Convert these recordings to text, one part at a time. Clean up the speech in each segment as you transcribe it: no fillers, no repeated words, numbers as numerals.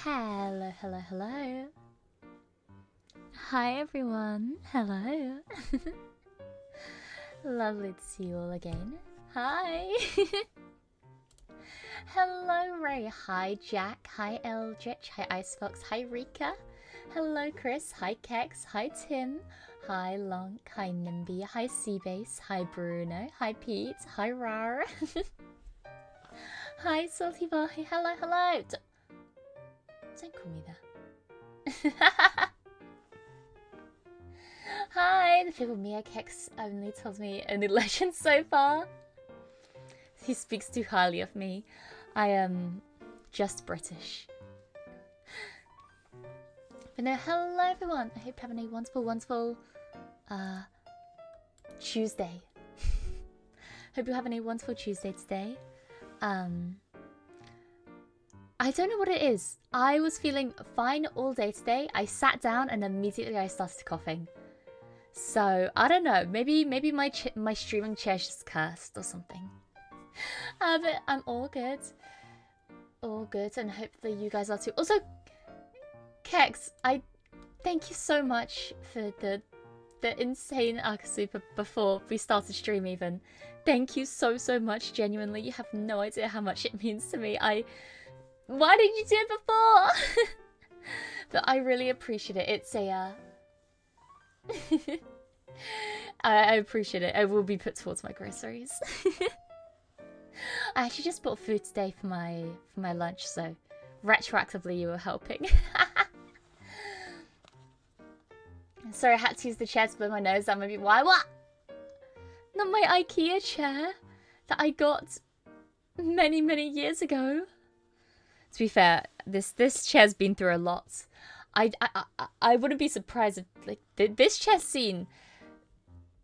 Hello, hello, hello. Hi everyone. Hello. Lovely to see you all again. Hi. Hello Ray. Hi Jack. Hi Eldritch. Hi Icefox. Hi Rika. Hello Chris. Hi Kex. Hi Tim. Hi Lonk. Hi Nimby. Hi Seabase. Hi Bruno. Hi Pete. Hi Rar. Hi Salty Boy. Hello, hello. Don't call me that. Hi, the people Mia Kex only told me only legends so far. He speaks too highly of me. I am just British. But no, hello everyone. I hope you're having a wonderful, wonderful Tuesday. Hope you're having a wonderful Tuesday today. I don't know what it is. I was feeling fine all day today. I sat down and immediately I started coughing. So I don't know. Maybe my streaming chair's just cursed or something. But I'm all good. All good, and hopefully you guys are too. Also, Kex, I thank you so much for the insane Akasupa before we started stream even. Thank you so much, genuinely. You have no idea how much it means to me. Why did you do it before? But I really appreciate it. It's a I appreciate it. It will be put towards my groceries. I actually just bought food today for my lunch, so retroactively you were helping. Sorry, I had to use the chair to blow my nose. That might be why. What? Not my IKEA chair that I got many years ago. To be fair, this chair's been through a lot. I wouldn't be surprised if like this chair's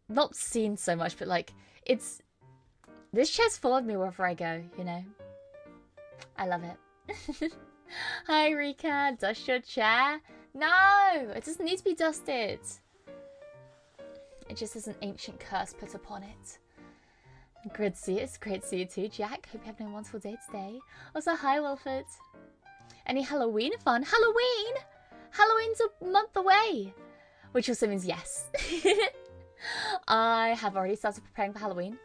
not seen so much, but like this chair's followed me wherever I go, you know. I love it. Hi Rika, dust your chair. No, it doesn't need to be dusted. It just has an ancient curse put upon it. Great to see you. It's great to see you too, Jack. Hope you're having a wonderful day today. Also, hi Wilford. Any Halloween fun? Halloween? Halloween's a month away. Which also means yes. I have already started preparing for Halloween.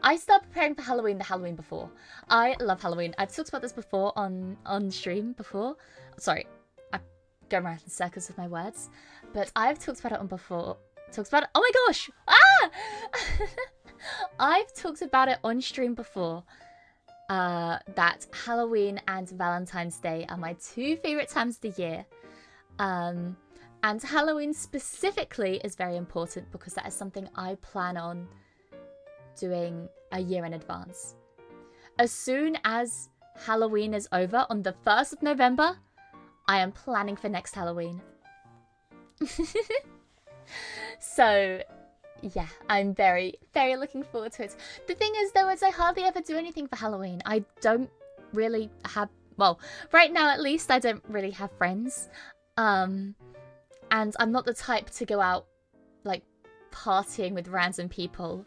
I started preparing for Halloween the Halloween before. I love Halloween. I've talked about this before on stream before. Sorry, I'm going around in circles with my words. But I've talked about it on before. Oh my gosh! Ah! I've talked about it on stream before. That Halloween and Valentine's Day are my two favorite times of the year. And Halloween specifically is very important because that is something I plan on doing a year in advance. As soon as Halloween is over on the 1st of November, I am planning for next Halloween. So, yeah, I'm very looking forward to it. The thing is, though, is I hardly ever do anything for Halloween. I don't really have... Well, right now, at least, I don't really have friends. And I'm not the type to go out, like, partying with random people.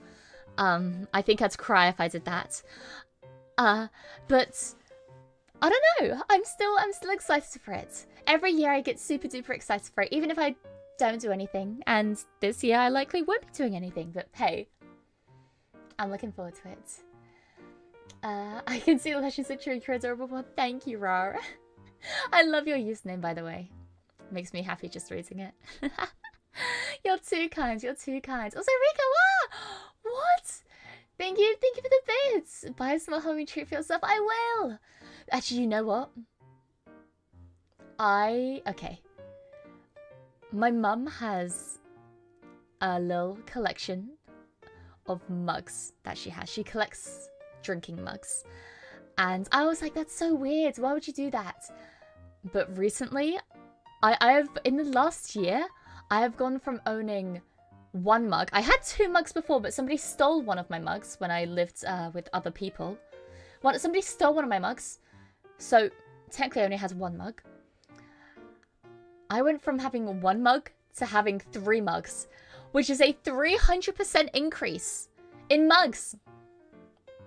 I think I'd cry if I did that. But I don't know. I'm still excited for it. Every year I get super duper excited for it, even if I don't do anything. And this year I likely won't be doing anything, but hey, I'm looking forward to it. I can see the Legends of True. You're adorable. Well, thank you, Rar. I love your username, by the way. Makes me happy just reading it. You're too kind. You're too kind. Also, Rika, wow! What? Thank you for the bits. Buy a small Halloween treat for yourself. I will. Actually, you know what? Okay. My mum has a little collection of mugs that she has. She collects drinking mugs. And I was like, that's so weird. Why would you do that? But recently, in the last year, I have gone from owning one mug. I had two mugs before, but somebody stole one of my mugs when I lived with other people. Somebody stole one of my mugs. So, technically I only had one mug. I went from having one mug to having 3 mugs, which is a 300% increase in mugs.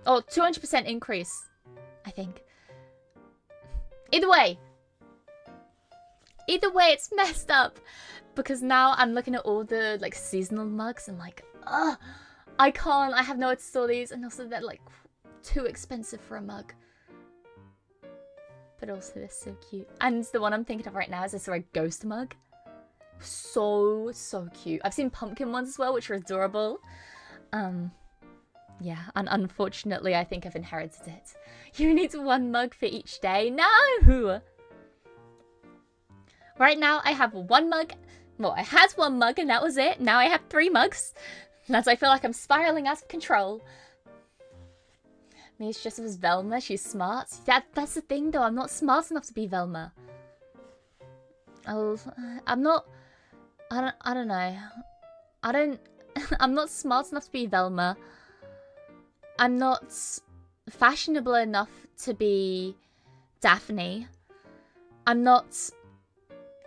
Or 200% increase, I think. Either way, Either way, it's messed up. Because now I'm looking at all the like seasonal mugs and like, ugh, I can't. I have nowhere to store these. And also they're like too expensive for a mug. But also they're so cute. And the one I'm thinking of right now is I saw a ghost mug. So cute. I've seen pumpkin ones as well, which are adorable. Yeah, and unfortunately I think I've inherited it. You need one mug for each day. No! Right now I have one mug. Well, I had one mug and that was it. Now I have 3 mugs. As I feel like I'm spiraling out of control. Mia's dressed up as Velma. She's smart. That's the thing though. I'm not smart enough to be Velma. I'm not... I don't know. I'm not smart enough to be Velma. I'm not fashionable enough to be Daphne. I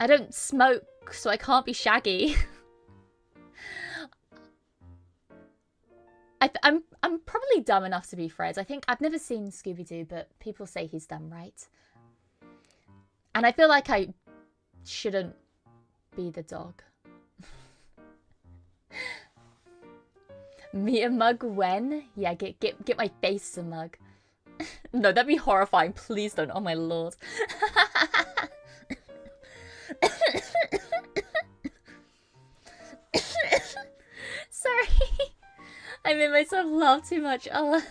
don't smoke, so I can't be Shaggy. I'm probably dumb enough to be Fred. I think I've never seen Scooby-Doo, but people say he's dumb, right? And I feel like I shouldn't be the dog. Me a mug when? Yeah, get my face a mug. No, that'd be horrifying. Please don't. Oh my lord. Sorry. I made myself laugh too much. Oh.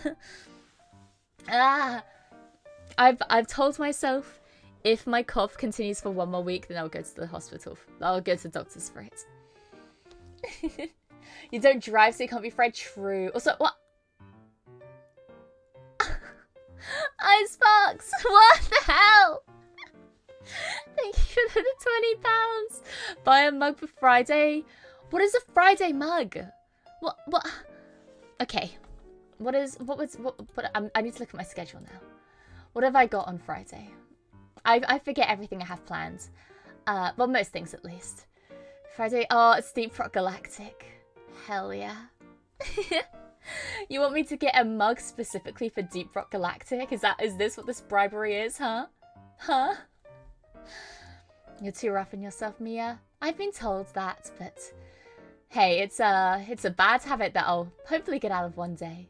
I've told myself if my cough continues for 1 more week, then I'll go to the hospital. I'll go to the doctors for it. You don't drive, so you can't be Fred. True. Also, what? Icebox! What the hell? Thank you for the £20. Buy a mug for Friday. What is a Friday mug? What? Okay. I need to look at my schedule now. What have I got on Friday? I forget everything I have planned. Well, most things at least. Friday, oh, it's Deep Rock Galactic. Hell yeah. You want me to get a mug specifically for Deep Rock Galactic? Is this what this bribery is, huh? Huh? You're too rough on yourself, Mia. I've been told that, but hey, it's a bad habit that I'll hopefully get out of one day.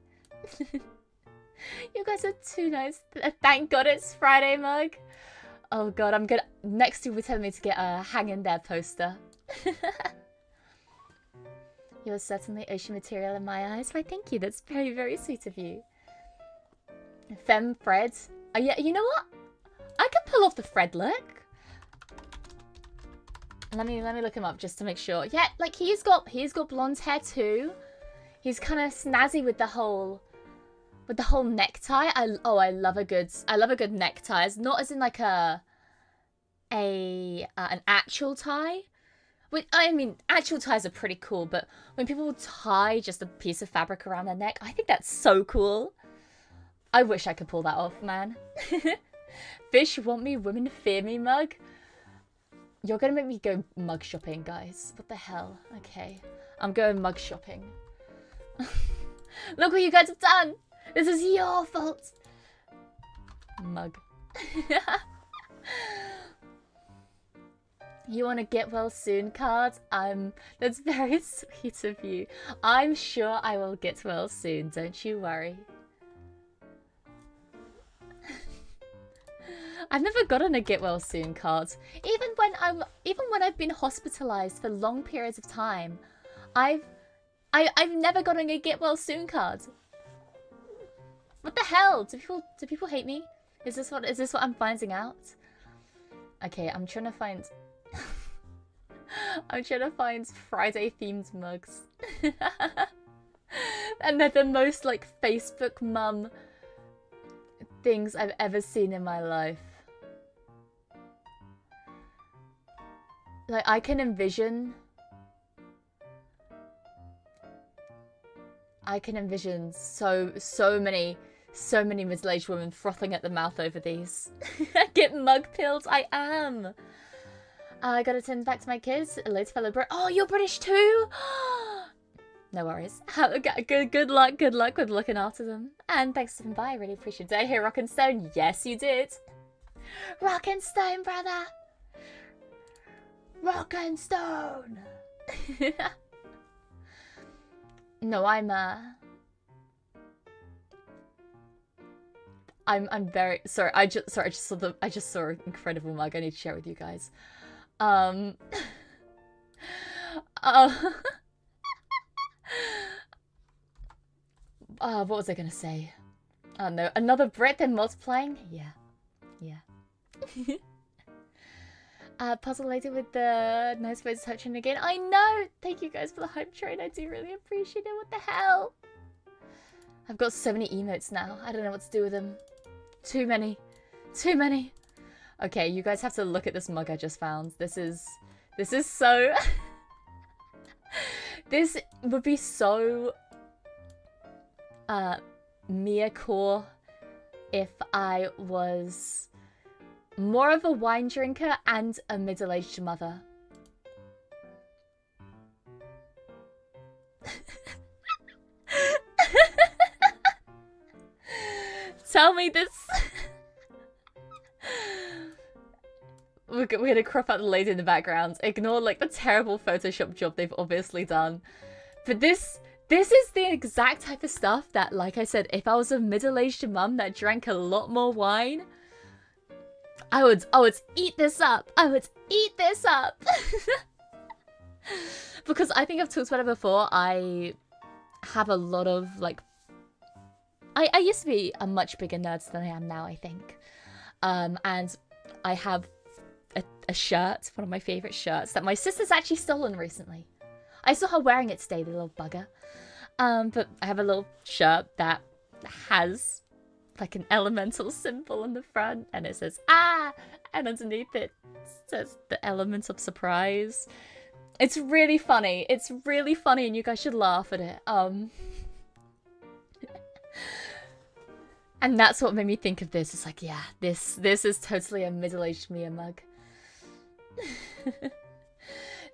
You guys are too nice. Thank God it's Friday mug. Oh god, I'm gonna next you will tell me to get a hang in there poster. You're certainly ocean material in my eyes. Why, thank you. That's very, very sweet of you. Fem Fred. Oh yeah, you know what? I can pull off the Fred look. Let me look him up just to make sure. Yeah, like he's got blonde hair too. He's kind of snazzy with the whole necktie. I love a good necktie. It's not as in like an actual tie. I mean, actual ties are pretty cool, but when people tie just a piece of fabric around their neck, I think that's so cool. I wish I could pull that off, man. Fish want me, women fear me mug. You're gonna make me go mug shopping, guys. What the hell? Okay. I'm going mug shopping. Look what you guys have done! This is your fault! Mug. You want to get well soon card? That's very sweet of you. I'm sure I will get well soon, don't you worry. I've never gotten a get well soon card. Even when I've been hospitalized for long periods of time, I've never gotten a get well soon card. What the hell? Do people hate me? Is this what I'm finding out? Okay, I'm trying to find Friday themed mugs. And they're the most like Facebook mum things I've ever seen in my life. Like I can envision so many middle-aged women frothing at the mouth over these. Get mug pilled, I am. I gotta send back to my kids. Hello, fellow Brit. Oh, you're British too? No worries. Good luck with looking after them. And thanks for coming by. I really appreciate it. Did I hear Rock and Stone? Yes, you did. Rock and Stone, brother. Rock and stone. No, I'm very sorry. I just saw an incredible mug. I need to share it with you guys. What was I gonna say? Oh no, another Brit then multiplying? Yeah. Puzzle later with the nice voice touching again. I know! Thank you guys for the hype train. I do really appreciate it. What the hell? I've got so many emotes now. I don't know what to do with them. Too many. Okay, you guys have to look at this mug I just found. This is so... This would be so... Mia core if I was more of a wine drinker and a middle-aged mother. Tell me this. We're gonna crop out the lady in the background. Ignore like the terrible Photoshop job they've obviously done. But this is the exact type of stuff that, like I said, if I was a middle-aged mum that drank a lot more wine, I would eat this up. I would eat this up. Because I think I've talked about it before. I have a lot of like... I used to be a much bigger nerd than I am now, I think. And I have a shirt, one of my favourite shirts, that my sister's actually stolen recently. I saw her wearing it today, the little bugger. But I have a little shirt that has like an elemental symbol on the front, and it says "ah," and underneath it says the element of surprise. It's really funny. It's really funny, and you guys should laugh at it. And that's what made me think of this. It's like, yeah, this is totally a middle-aged Mia mug.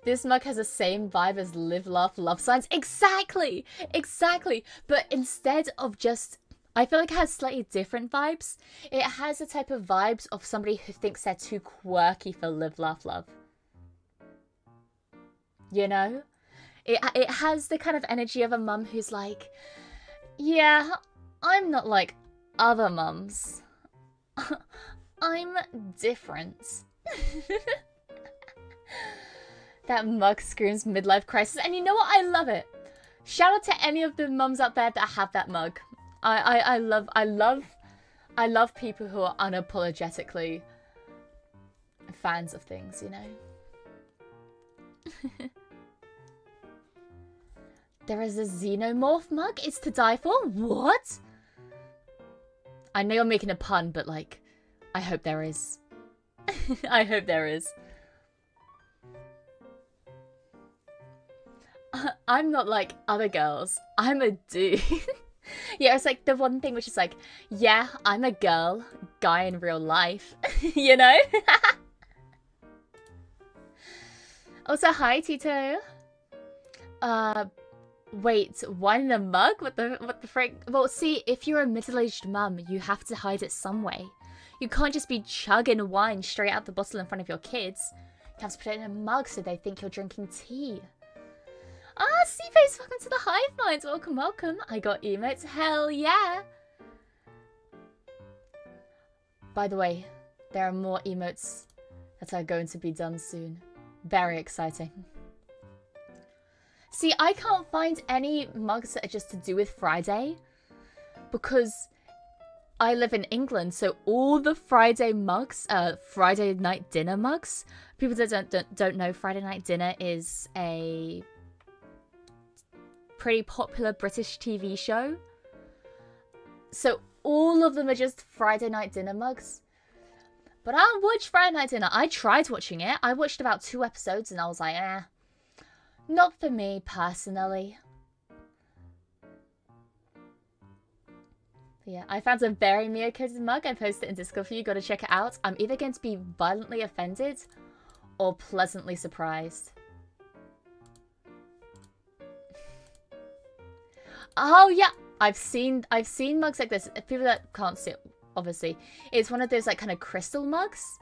This mug has the same vibe as Live, Laugh, Love Signs. Exactly! Exactly! But instead of just... I feel like it has slightly different vibes. It has the type of vibes of somebody who thinks they're too quirky for Live, Laugh, Love. You know? It has the kind of energy of a mum who's like, yeah, I'm not like other mums. I'm different. That mug screams midlife crisis, and you know what? I love it. Shout out to any of the mums out there that have that mug. I love people who are unapologetically fans of things, you know. There is a xenomorph mug. It's to die for. What? I know you're making a pun, but like, I hope there is. I hope there is. I'm not like other girls. I'm a dude. Yeah, it's like the one thing which is like, yeah, I'm a girl, guy in real life. You know? Also, hi, Tito. Wait, wine in a mug? What the frick? Well, see, if you're a middle-aged mum, you have to hide it some way. You can't just be chugging wine straight out the bottle in front of your kids. You have to put it in a mug so they think you're drinking tea. Ah, Seaface, welcome to the Hive Mind. Welcome, welcome. I got emotes. Hell yeah. By the way, there are more emotes that are going to be done soon. Very exciting. See, I can't find any mugs that are just to do with Friday because I live in England, so all the Friday mugs, Friday night dinner mugs. People that don't know, Friday night dinner is a pretty popular British TV show. So all of them are just Friday night dinner mugs. But I don't watch Friday night dinner. I tried watching it. I watched about 2 episodes and I was like, eh. Not for me, personally. But yeah, I found a very Mia-coded mug. I posted it in Discord for you. Gotta check it out. I'm either going to be violently offended or pleasantly surprised. Oh yeah, I've seen mugs like this. People that can't see it, obviously, it's one of those like kind of crystal mugs,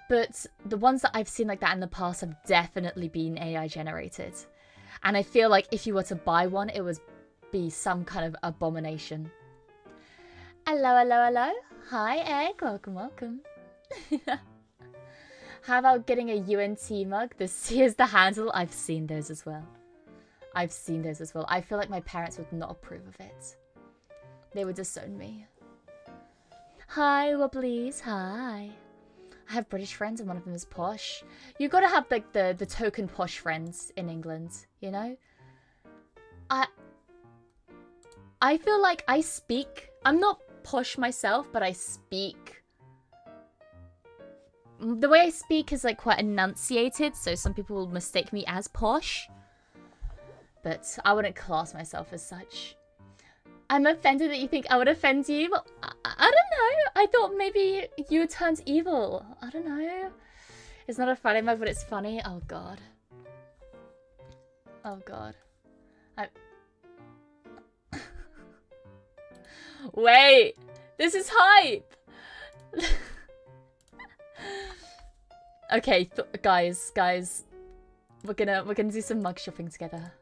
But the ones that I've seen like that in the past have definitely been AI generated. And I feel like if you were to buy one, it would be some kind of abomination. Hello, hello, hello. Hi, Egg. Welcome, welcome. How about getting a UNT mug? This here's the handle. I've seen those as well. I've seen those as well. I feel like my parents would not approve of it. They would disown me. Hi, Wobblies. Hi. I have British friends and one of them is posh. You gotta have like the token posh friends in England, you know? I feel like I speak. I'm not posh myself, but I speak. The way I speak is like quite enunciated, so some people will mistake me as posh. But I wouldn't class myself as such. I'm offended that you think I would offend you, but I don't know. I thought maybe you turned evil. I don't know. It's not a Friday mug, but it's funny. Oh, God. Oh, God. Wait. This is hype. Okay, guys. We're gonna do some mug shopping together.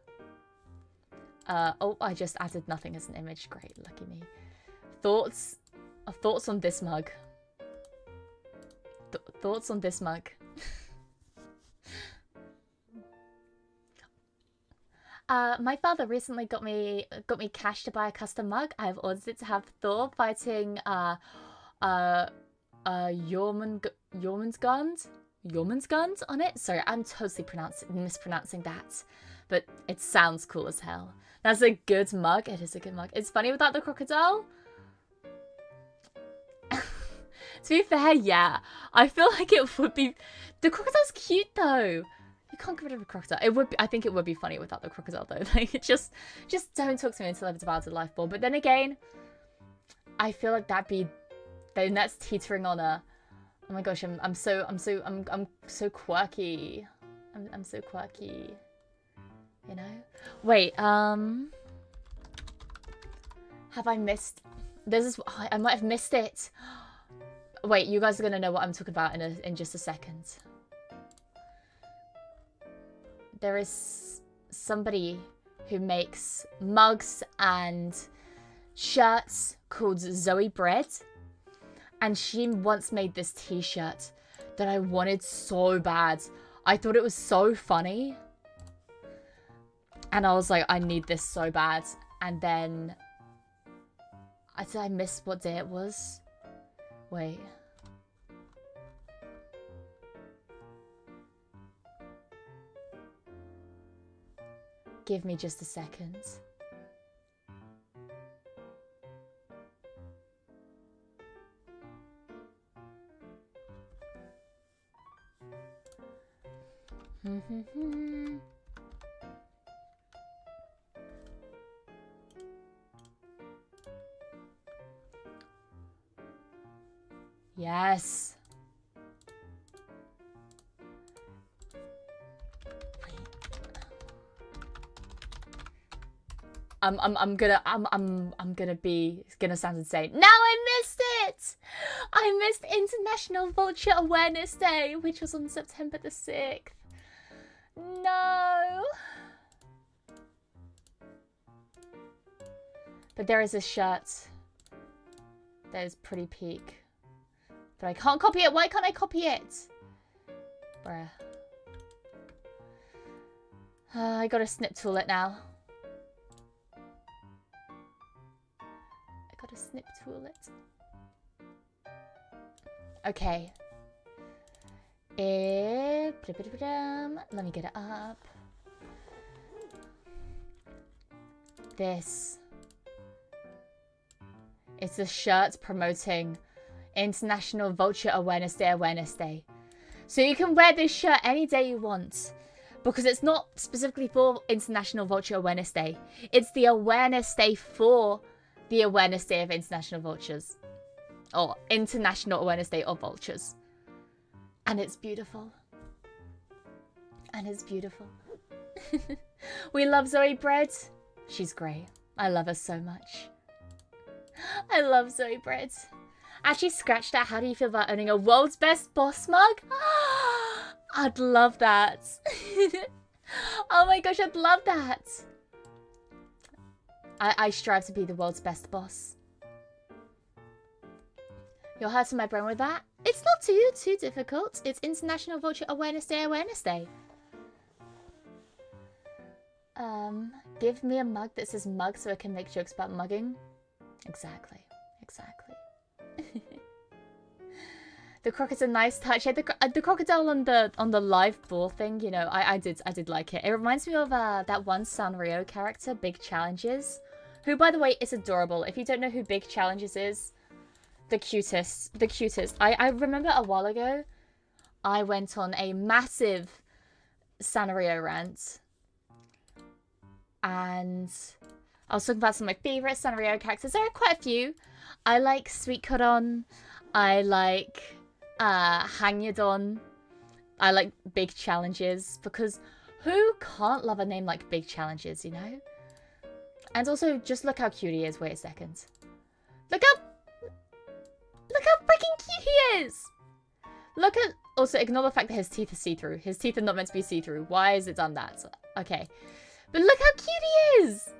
Oh, I just added nothing as an image. Great, lucky me. Thoughts on this mug. Thoughts on this mug. My father recently got me cash to buy a custom mug. I have ordered it to have Thor fighting Jormungand on it. Sorry, I'm totally mispronouncing that, but it sounds cool as hell. That's a good mug. It is a good mug. It's funny without the crocodile. To be fair, yeah. I feel like it would be... The crocodile's cute, though. You can't get rid of a crocodile. It would be... I think it would be funny without the crocodile, though. Like, just don't talk to me until I've devoured a life ball. But then again, I feel like that'd be... Then that's teetering on a... Oh my gosh, I'm so quirky. I'm so quirky. You know? Wait, have I missed... This is... Oh, I might have missed it. Wait, you guys are gonna know what I'm talking about in just a second. There is somebody who makes mugs and shirts called Zoe Bread. And she once made this t-shirt that I wanted so bad. I thought it was so funny. And I was like, I need this so bad. And then... Did I miss what day it was? Wait. Give me just a second. Yes. I'm gonna sound insane. Now I missed it! I missed International Vulture Awareness Day, which was on September the 6th. No! But there is a shirt that is pretty peak. But I can't copy it. Why can't I copy it? Bruh. I gotta snip tool it now. I gotta snip tool it. Okay. Let me get it up. This. It's a shirt promoting International Vulture Awareness Day. So you can wear this shirt any day you want. Because it's not specifically for International Vulture Awareness Day. It's the awareness day for the Awareness Day of International Vultures. Or International Awareness Day of Vultures. And it's beautiful. And it's beautiful. We love Zoe Bread. She's great. I love her so much. I love Zoe Bread. Actually scratched out, how do you feel about owning a world's best boss mug? I'd love that. Oh my gosh, I'd love that. I strive to be the world's best boss. You're hurting my brain with that? It's not too difficult. It's International Vulture Awareness Day, Give me a mug that says mug so I can make jokes about mugging. Exactly. The croc's a nice touch. Yeah, the crocodile on the live ball thing, you know, I did like it. It reminds me of that one Sanrio character, Big Challenges, who, by the way, is adorable. If you don't know who Big Challenges is, the cutest. I remember a while ago, I went on a massive Sanrio rant, and I was talking about some of my favorite Sanrio characters. There are quite a few. I like Sweet Codon. I like Hangyadon. I like Big Challenges, because who can't love a name like Big Challenges, you know? And also, just look how cute he is. Wait a second. Look how freaking cute he is! Look at... Also, ignore the fact that his teeth are see-through. His teeth are not meant to be see-through. Why has it done that? Okay. But look how cute he is!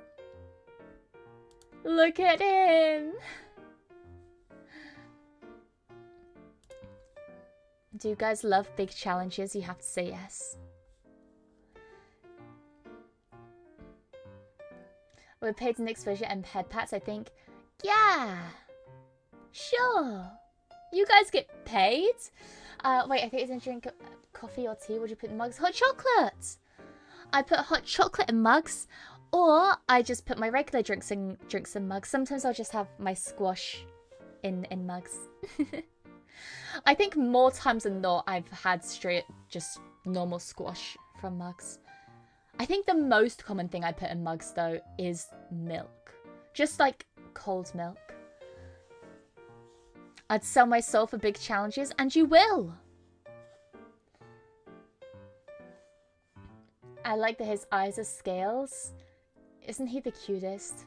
Look at him! Do you guys love Big Challenges? You have to say yes. We're paid in exposure and head pats, I think. Yeah! Sure! You guys get paid? Wait, I think you didn't drink coffee or tea. Would you put in mugs? Hot chocolate! I put hot chocolate in mugs, or I just put my regular drinks in mugs. Sometimes I'll just have my squash in mugs. I think more times than not, I've had straight, just normal squash from mugs. I think the most common thing I put in mugs, though, is milk. Just like cold milk. I'd sell my soul for Big Challenges, and you will! I like that his eyes are scales. Isn't he the cutest?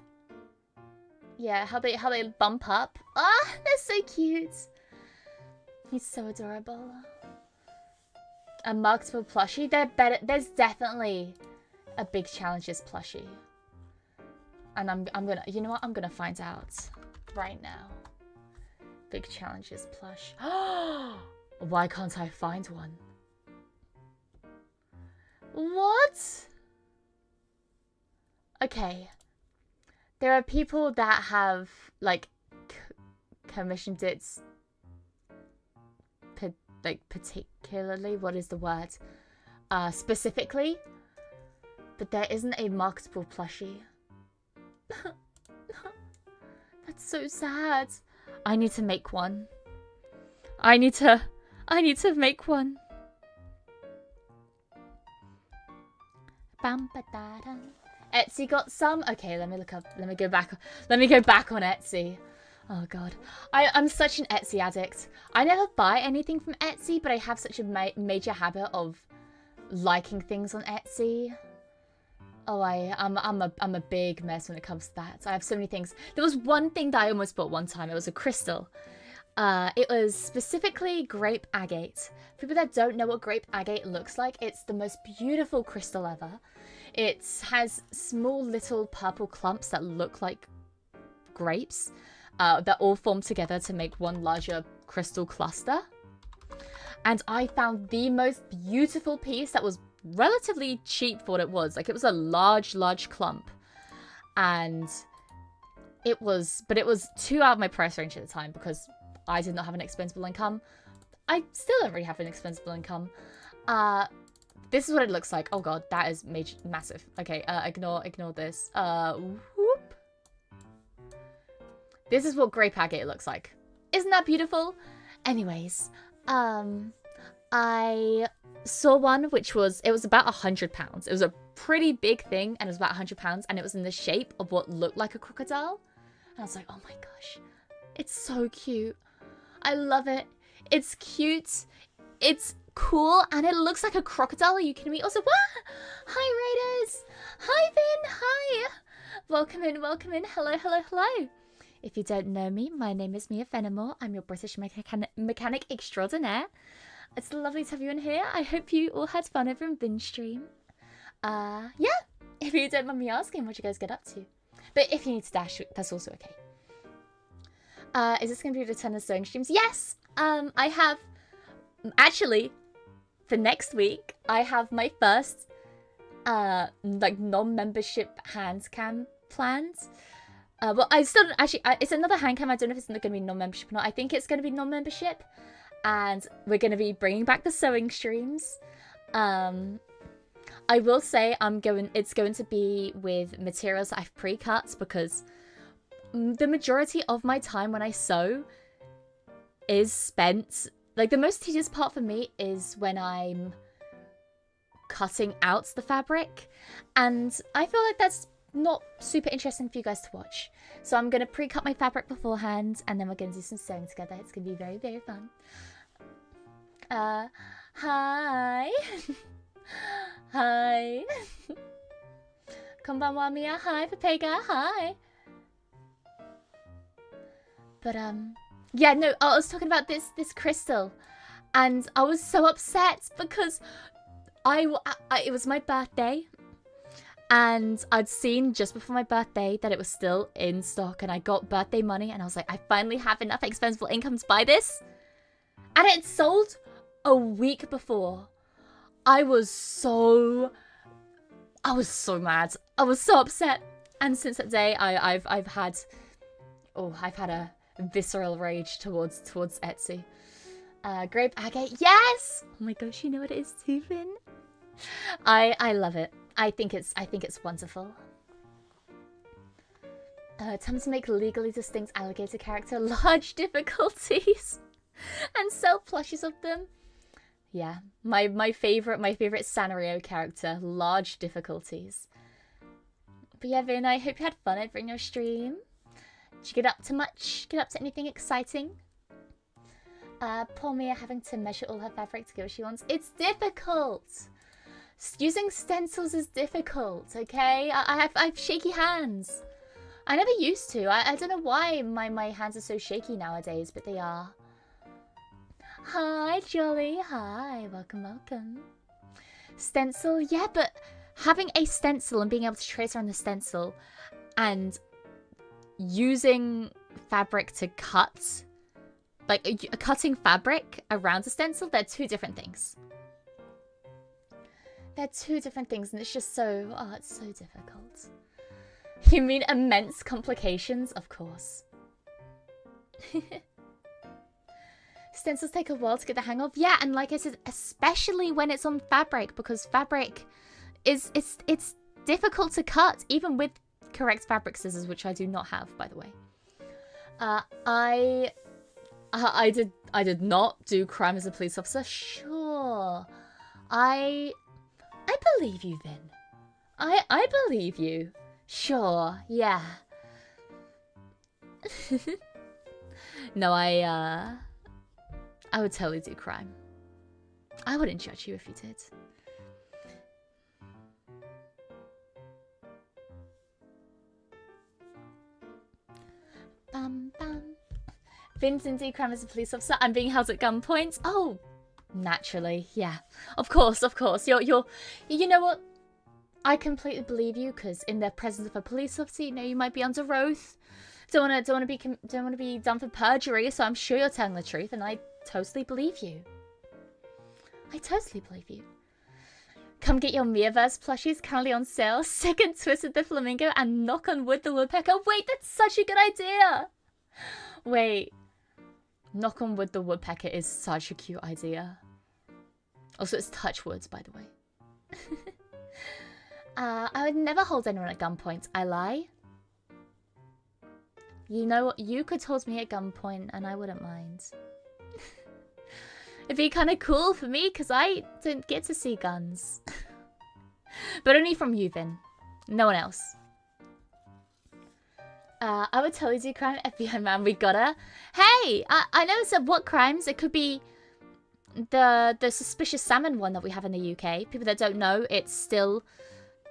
Yeah, how they bump up. Ah, they're so cute! He's so adorable. A Mugsville plushie? There's definitely a Big Challenges plushie. And I'm gonna, you know what? I'm gonna find out right now. Big Challenges plush. Why can't I find one? What? Okay. There are people that have, like, commissioned it, like, particularly, what is the word? Specifically. But there isn't a Mugsville plushie. That's so sad. I need to make one. I need to make one. Etsy got some? Okay, let me look up. Let me go back on Etsy. Oh god. I'm such an Etsy addict. I never buy anything from Etsy, but I have such a major habit of liking things on Etsy. Oh, I'm a big mess when it comes to that. I have so many things. There was one thing that I almost bought one time. It was a crystal. It was specifically grape agate. For people that don't know what grape agate looks like, it's the most beautiful crystal ever. It has small little purple clumps that look like grapes that all form together to make one larger crystal cluster. And I found the most beautiful piece that was relatively cheap for what it was. Like, it was a large clump. And it was 2 out of my price range at the time because I did not have an expensible income. I still don't really have an expensible income. This is what it looks like. Oh god, that is massive. Okay, ignore this. Whoop. This is what grape agate looks like. Isn't that beautiful? Anyways, I saw one which was, it was about £100. It was a pretty big thing and it was about £100 and it was in the shape of what looked like a crocodile. And I was like, oh my gosh, it's so cute. I love it. It's cute. It's cool and it looks like a crocodile. Are you kidding me? Also, what? Hi Raiders. Hi Vin. Hi. Welcome in. Welcome in. Hello, hello, hello. If you don't know me, my name is Mia Fenimore. I'm your British mechanic extraordinaire. It's lovely to have you in here. I hope you all had fun over in binge stream. Yeah, if you don't mind me asking, what you guys get up to? But if you need to dash, that's also okay. Is this going to be a ton of sewing streams? Yes! I have... Actually, for next week, I have my first, like, non-membership hand cam planned. Well, I still... Actually, it's another hand cam. I don't know if it's going to be non-membership or not. I think it's going to be non-membership. And we're going to be bringing back the sewing streams. I will say it's going to be with materials that I've pre-cut because the majority of my time when I sew is spent... Like, the most tedious part for me is when I'm cutting out the fabric. And I feel like that's not super interesting for you guys to watch. So I'm going to pre-cut my fabric beforehand, and then we're going to do some sewing together. It's going to be very, very fun. Hi. Hi. Konbanwa Mia. Hi, Pepega. Hi. But, yeah, no, I was talking about this crystal, and I was so upset because it was my birthday, and I'd seen just before my birthday that it was still in stock, and I got birthday money, and I was like, I finally have enough expendable income to buy this, and it sold a week before. I was so mad. I was so upset, and since that day, I've had a visceral rage towards Etsy. Grape agate, yes! Oh my gosh, you know what it is too, Finn? I love it. I think it's wonderful. Time to make legally distinct alligator character. Large difficulties. And sell plushies of them. Yeah, my favorite Sanrio character. Large difficulties. But yeah, Vin, I hope you had fun over in your stream. Did you get up to much? Get up to anything exciting? Poor Mia having to measure all her fabric to get what she wants. It's difficult. Using stencils is difficult, okay? I have shaky hands. I never used to. I don't know why my hands are so shaky nowadays, but they are. Hi, Jolly. Hi. Welcome, welcome. Stencil, yeah, but having a stencil and being able to trace around the stencil and using fabric to cut, like cutting fabric around a stencil, they're two different things. They're two different things, and it's just so, oh, it's so difficult. You mean immense complications? Of course. Stencils take a while to get the hang of. Yeah, and like I said, especially when it's on fabric, because fabric is, it's difficult to cut, even with correct fabric scissors, which I do not have, by the way. I did not do crime as a police officer. Sure. I believe you, Vin. I believe you. Sure, yeah. No, I would totally do crime. I wouldn't judge you if you did. Bum, bum. Vin's in D crime as a police officer. I'm being held at gunpoint. Oh, naturally, yeah. Of course, of course. You know what? I completely believe you, because in the presence of a police officer, you know, you might be under oath. Don't want to be done for perjury. So I'm sure you're telling the truth, and I totally believe you. I totally believe you. Come get your Miaverse plushies, currently on sale. Second Twisted the Flamingo and Knock on Wood the Woodpecker. Wait, that's such a good idea. Wait. Knock on Wood the Woodpecker is such a cute idea. Also, it's touch words, by the way. I would never hold anyone at gunpoint. I lie. You know what? You could hold me at gunpoint and I wouldn't mind. It'd be kind of cool for me because I don't get to see guns. But only from you, Vin. No one else. I would totally do crime. FBI man, we gotta. Hey, I know it's what crimes. It could be the suspicious salmon one that we have in the UK. People that don't know, it's still,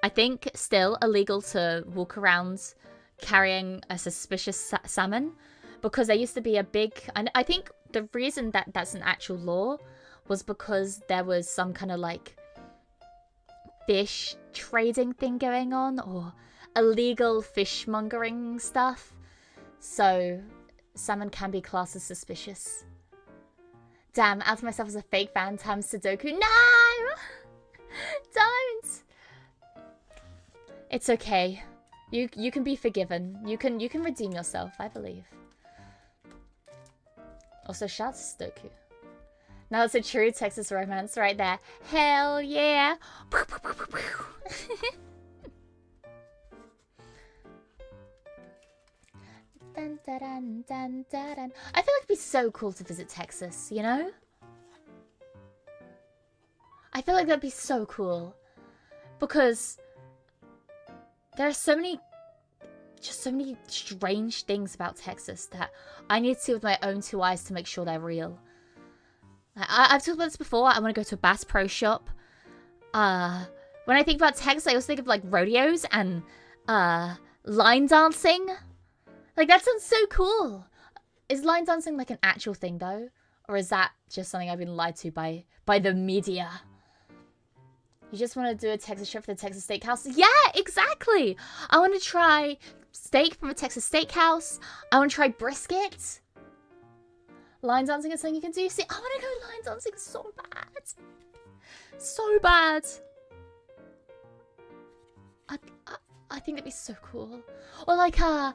I think, still illegal to walk around carrying a suspicious salmon, because there used to be a big, and I think the reason that that's an actual law was because there was some kind of like fish trading thing going on, or illegal fishmongering stuff. So salmon can be classed as suspicious. Damn, out myself as a fake fan times Sudoku. No! Don't! It's okay. You can be forgiven. You can redeem yourself, I believe. Also, shout out to Sudoku. Now that's a true Texas romance right there. Hell yeah! Dun, dun, dun, dun, dun. I feel like it'd be so cool to visit Texas, you know? I feel like that'd be so cool. Because there are so many strange things about Texas that I need to see with my own two eyes to make sure they're real. I've talked about this before. I want to go to a Bass Pro Shop. When I think about Texas, I also think of like rodeos and line dancing. Like, that sounds so cool. Is line dancing like an actual thing though? Or is that just something I've been lied to by the media? You just want to do a Texas trip for the Texas Steakhouse? Yeah, exactly. I want to try steak from a Texas Steakhouse. I want to try brisket. Line dancing is something you can do. See, I want to go line dancing so bad. So bad. I think that'd be so cool. Or like, I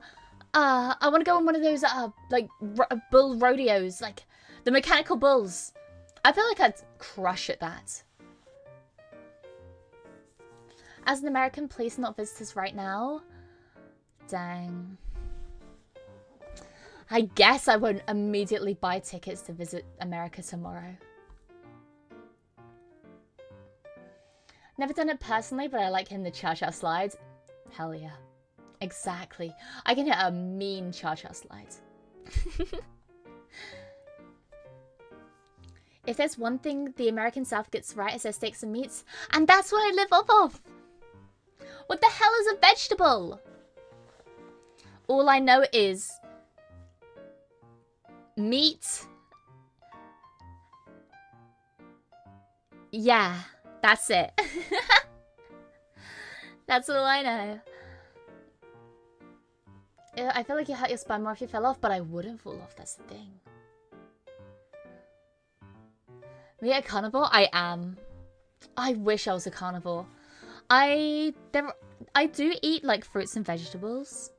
want to go on one of those, like, bull rodeos. Like, the mechanical bulls. I feel like I'd crush at that. As an American, please not visit us right now. Dang. I guess I won't immediately buy tickets to visit America tomorrow. Never done it personally, but I like hitting the cha-cha slide. Hell yeah. Exactly. I can hit a mean cha-cha slide. If there's one thing the American South gets right, it's their steaks and meats. And that's what I live off of. What the hell is a vegetable? All I know is meat. Yeah, that's it. That's all I know. I feel like you hurt your spine more if you fell off, but I wouldn't fall off, that's the thing. Me a carnivore? I am. I wish I was a carnivore. I do eat like fruits and vegetables.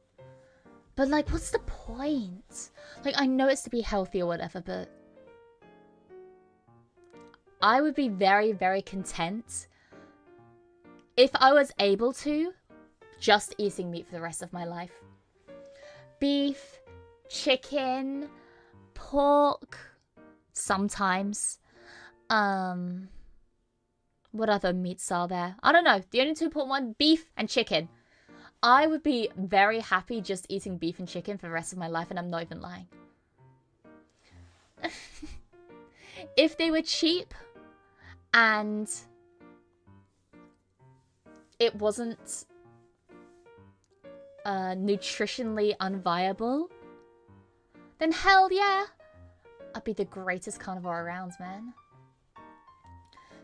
But like, what's the point? Like, I know it's to be healthy or whatever, but I would be very, very content if I was able to just eating meat for the rest of my life. Beef, chicken, pork, sometimes. What other meats are there? I don't know. The only two important ones, beef and chicken. I would be very happy just eating beef and chicken for the rest of my life, and I'm not even lying. If they were cheap and it wasn't nutritionally unviable, then hell yeah, I'd be the greatest carnivore around, man.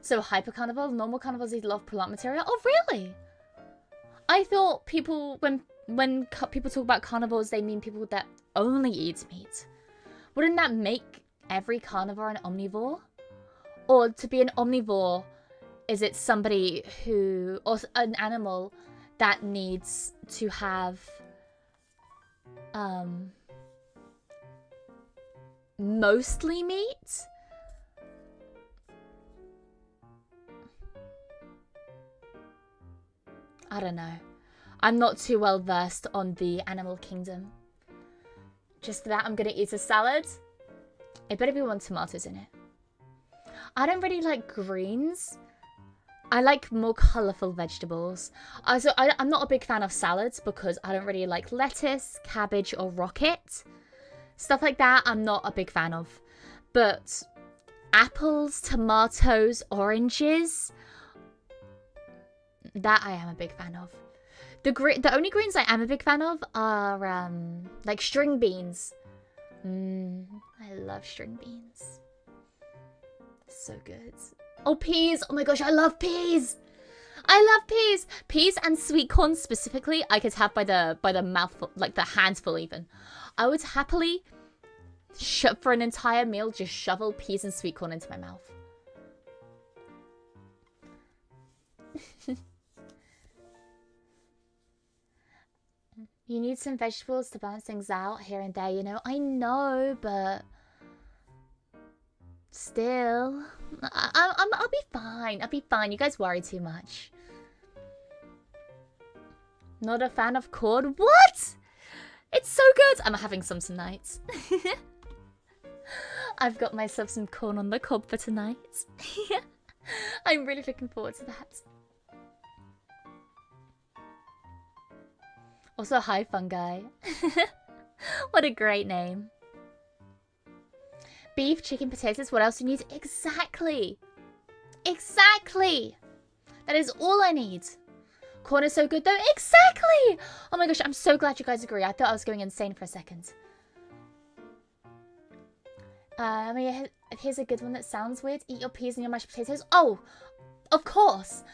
So hyper carnivore, normal carnivores eat a lot of plant material. Oh really? I thought people, when people talk about carnivores, they mean people that only eat meat. Wouldn't that make every carnivore an omnivore? Or to be an omnivore, is it somebody who, or an animal that needs to have mostly meat? I don't know. I'm not too well versed on the animal kingdom. Just for that, I'm gonna eat a salad. It better be one with tomatoes in it. I don't really like greens. I like more colourful vegetables. I'm not a big fan of salads because I don't really like lettuce, cabbage, or rocket. Stuff like that, I'm not a big fan of. But apples, tomatoes, oranges, that I am a big fan of. The only greens I am a big fan of are like string beans. I love string beans. So good. Oh, peas. Oh my gosh, I love peas. I love peas. Peas and sweet corn specifically, I could have by the mouthful, like the handful even. I would happily, for an entire meal, just shovel peas and sweet corn into my mouth. You need some vegetables to balance things out here and there, you know. I know, but still, I'll be fine. I'll be fine. You guys worry too much. Not a fan of corn? What? It's so good. I'm having some tonight. I've got myself some corn on the cob for tonight. I'm really looking forward to that. Also, hi, fungi. What a great name. Beef, chicken, potatoes. What else do you need? Exactly. Exactly. That is all I need. Corn is so good, though. Exactly. Oh my gosh, I'm so glad you guys agree. I thought I was going insane for a second. Here's a good one that sounds weird. Eat your peas and your mashed potatoes. Oh, of course.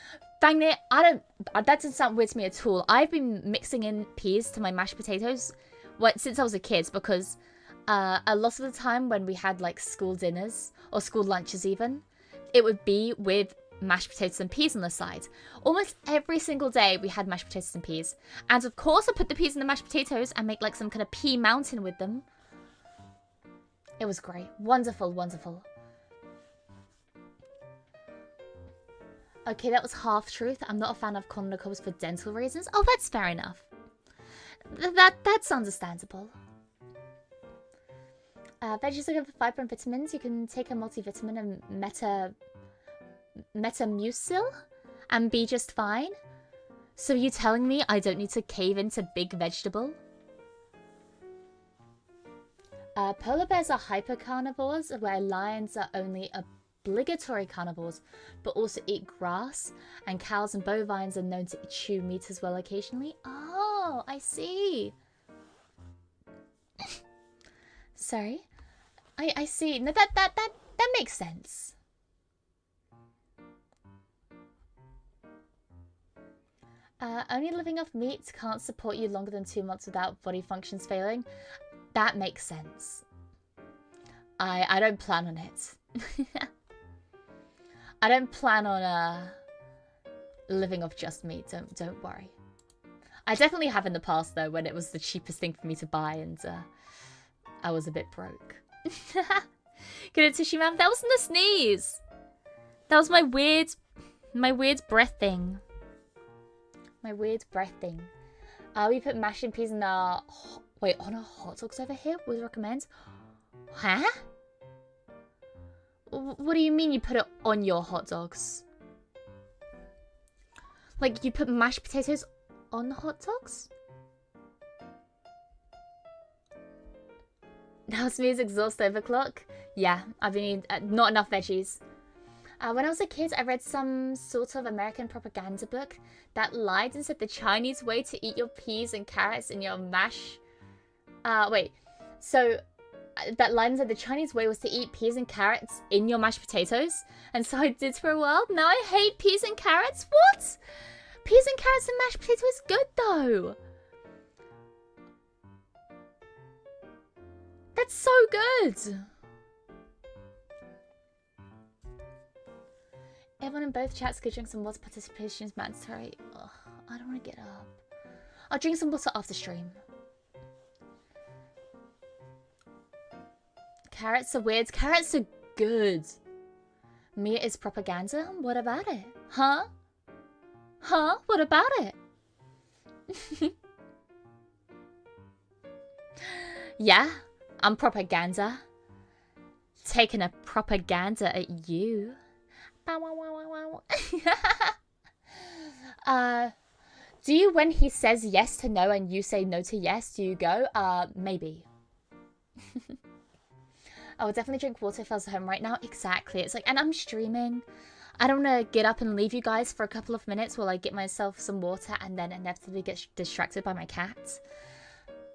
Dang it, that doesn't sound weird to me at all. I've been mixing in peas to my mashed potatoes since I was a kid because a lot of the time when we had like school dinners or school lunches even, it would be with mashed potatoes and peas on the side. Almost every single day we had mashed potatoes and peas. And of course I put the peas in the mashed potatoes and make like some kind of pea mountain with them. It was great. Wonderful, wonderful. Okay, that was half truth. I'm not a fan of corn on the cobs for dental reasons. Oh, that's fair enough. That's understandable. Veggies are good for fiber and vitamins. You can take a multivitamin and metamucil and be just fine. So you telling me I don't need to cave into big vegetable? Polar bears are hypercarnivores, where lions are only obligatory carnivores, but also eat grass, and cows and bovines are known to chew meat as well occasionally. Oh, I see. Sorry. I see. No, that makes sense. Only living off meat can't support you longer than 2 months without body functions failing. That makes sense. I don't plan on it. I don't plan on living off just meat. Don't worry. I definitely have in the past though, when it was the cheapest thing for me to buy and I was a bit broke. Good at tissue, man. That wasn't a sneeze. That was my weird breath thing. My weird breath thing. We put mashed peas in our on our hot dogs over here. Would recommend. Huh? What do you mean you put it on your hot dogs? Like you put mashed potatoes on the hot dogs? Now Smear's exhaust overclock. Yeah, I've been eating not enough veggies. When I was a kid, I read some sort of American propaganda book that lied and said the Chinese way to eat your peas and carrots in your mash. That lied and said the Chinese way was to eat peas and carrots in your mashed potatoes. And so I did for a while. Now I hate peas and carrots. What? Peas and carrots and mashed potatoes is good though. That's so good. Everyone in both chats could drink some water. Participation is mandatory. Ugh, I don't want to get up. I'll drink some water after stream. Carrots are weird. Carrots are good. Mia is propaganda? What about it? Huh? Huh? What about it? Yeah, I'm propaganda. Taking a propaganda at you. Do you, when he says yes to no and you say no to yes, do you go? Maybe. I would definitely drink water if I was home right now. Exactly. It's like, and I'm streaming. I don't want to get up and leave you guys for a couple of minutes while I get myself some water and then inevitably get distracted by my cat.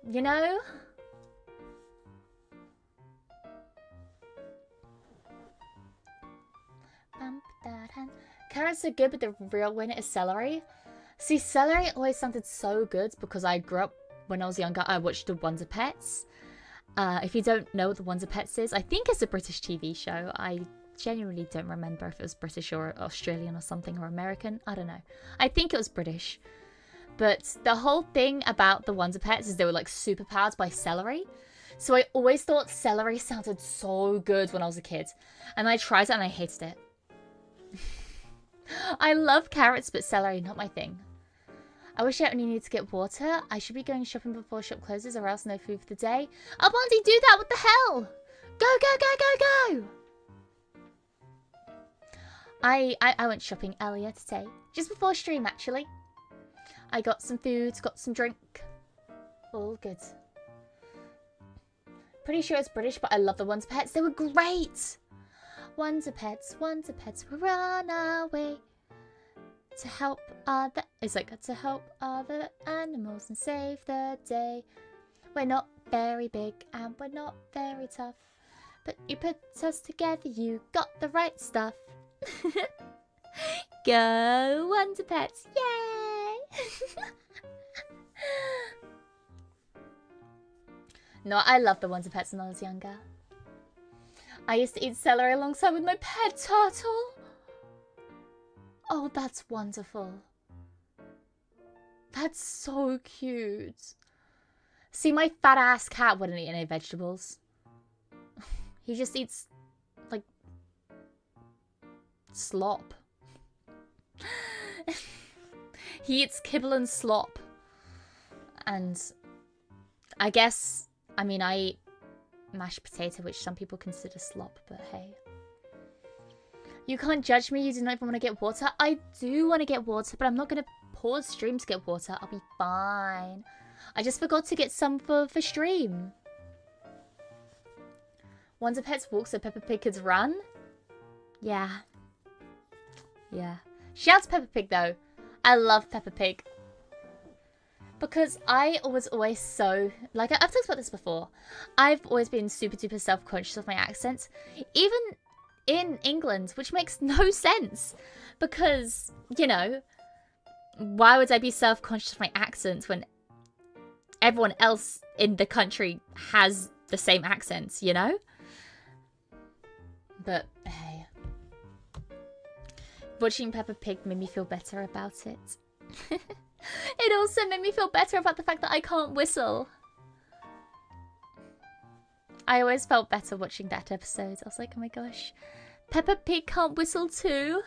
You know? Carrots are good, but the real winner is celery. See, celery always sounded so good because I grew up, when I was younger, I watched the Wonder Pets. If you don't know what the Wonder Pets is, I think it's a British TV show. I genuinely don't remember if it was British or Australian or something, or American. I don't know. I think it was British. But the whole thing about the Wonder Pets is they were like superpowered by celery. So I always thought celery sounded so good when I was a kid. And I tried it and I hated it. I love carrots, but celery, not my thing. I wish I only need to get water. I should be going shopping before shop closes or else no food for the day. Oh, Bondi, do that! What the hell? Go, go, go, go, go! I went shopping earlier today. Just before stream, actually. I got some food, got some drink. All good. Pretty sure it's British, but I love the Wonder Pets. They were great! Wonder Pets, we're on our way. To help other... It's like, to help other animals and save the day. We're not very big and we're not very tough. But you put us together, you got the right stuff. Go Wonder Pets, yay! No, I love the Wonder Pets when I was younger. I used to eat celery alongside with my pet turtle. Oh, that's wonderful. That's so cute. See, my fat ass cat wouldn't eat any vegetables. He just eats, like, slop. He eats kibble and slop. And I guess, I mean, I eat mashed potato, which some people consider slop, but hey. You can't judge me, you do not even want to get water. I do want to get water, but I'm not going to pause stream to get water. I'll be fine. I just forgot to get some for stream. Wonder Pets walk so Peppa Pig could run? Yeah. Yeah. Shouts Peppa Pig though. I love Peppa Pig. Because I was always so... Like, I've talked about this before. I've always been super duper self-conscious of my accent. Even in England, which makes no sense. Because, you know, why would I be self-conscious of my accent when everyone else in the country has the same accents, you know? But, hey. Watching Peppa Pig made me feel better about it. It also made me feel better about the fact that I can't whistle. I always felt better watching that episode. I was like, oh my gosh. Peppa Pig can't whistle too.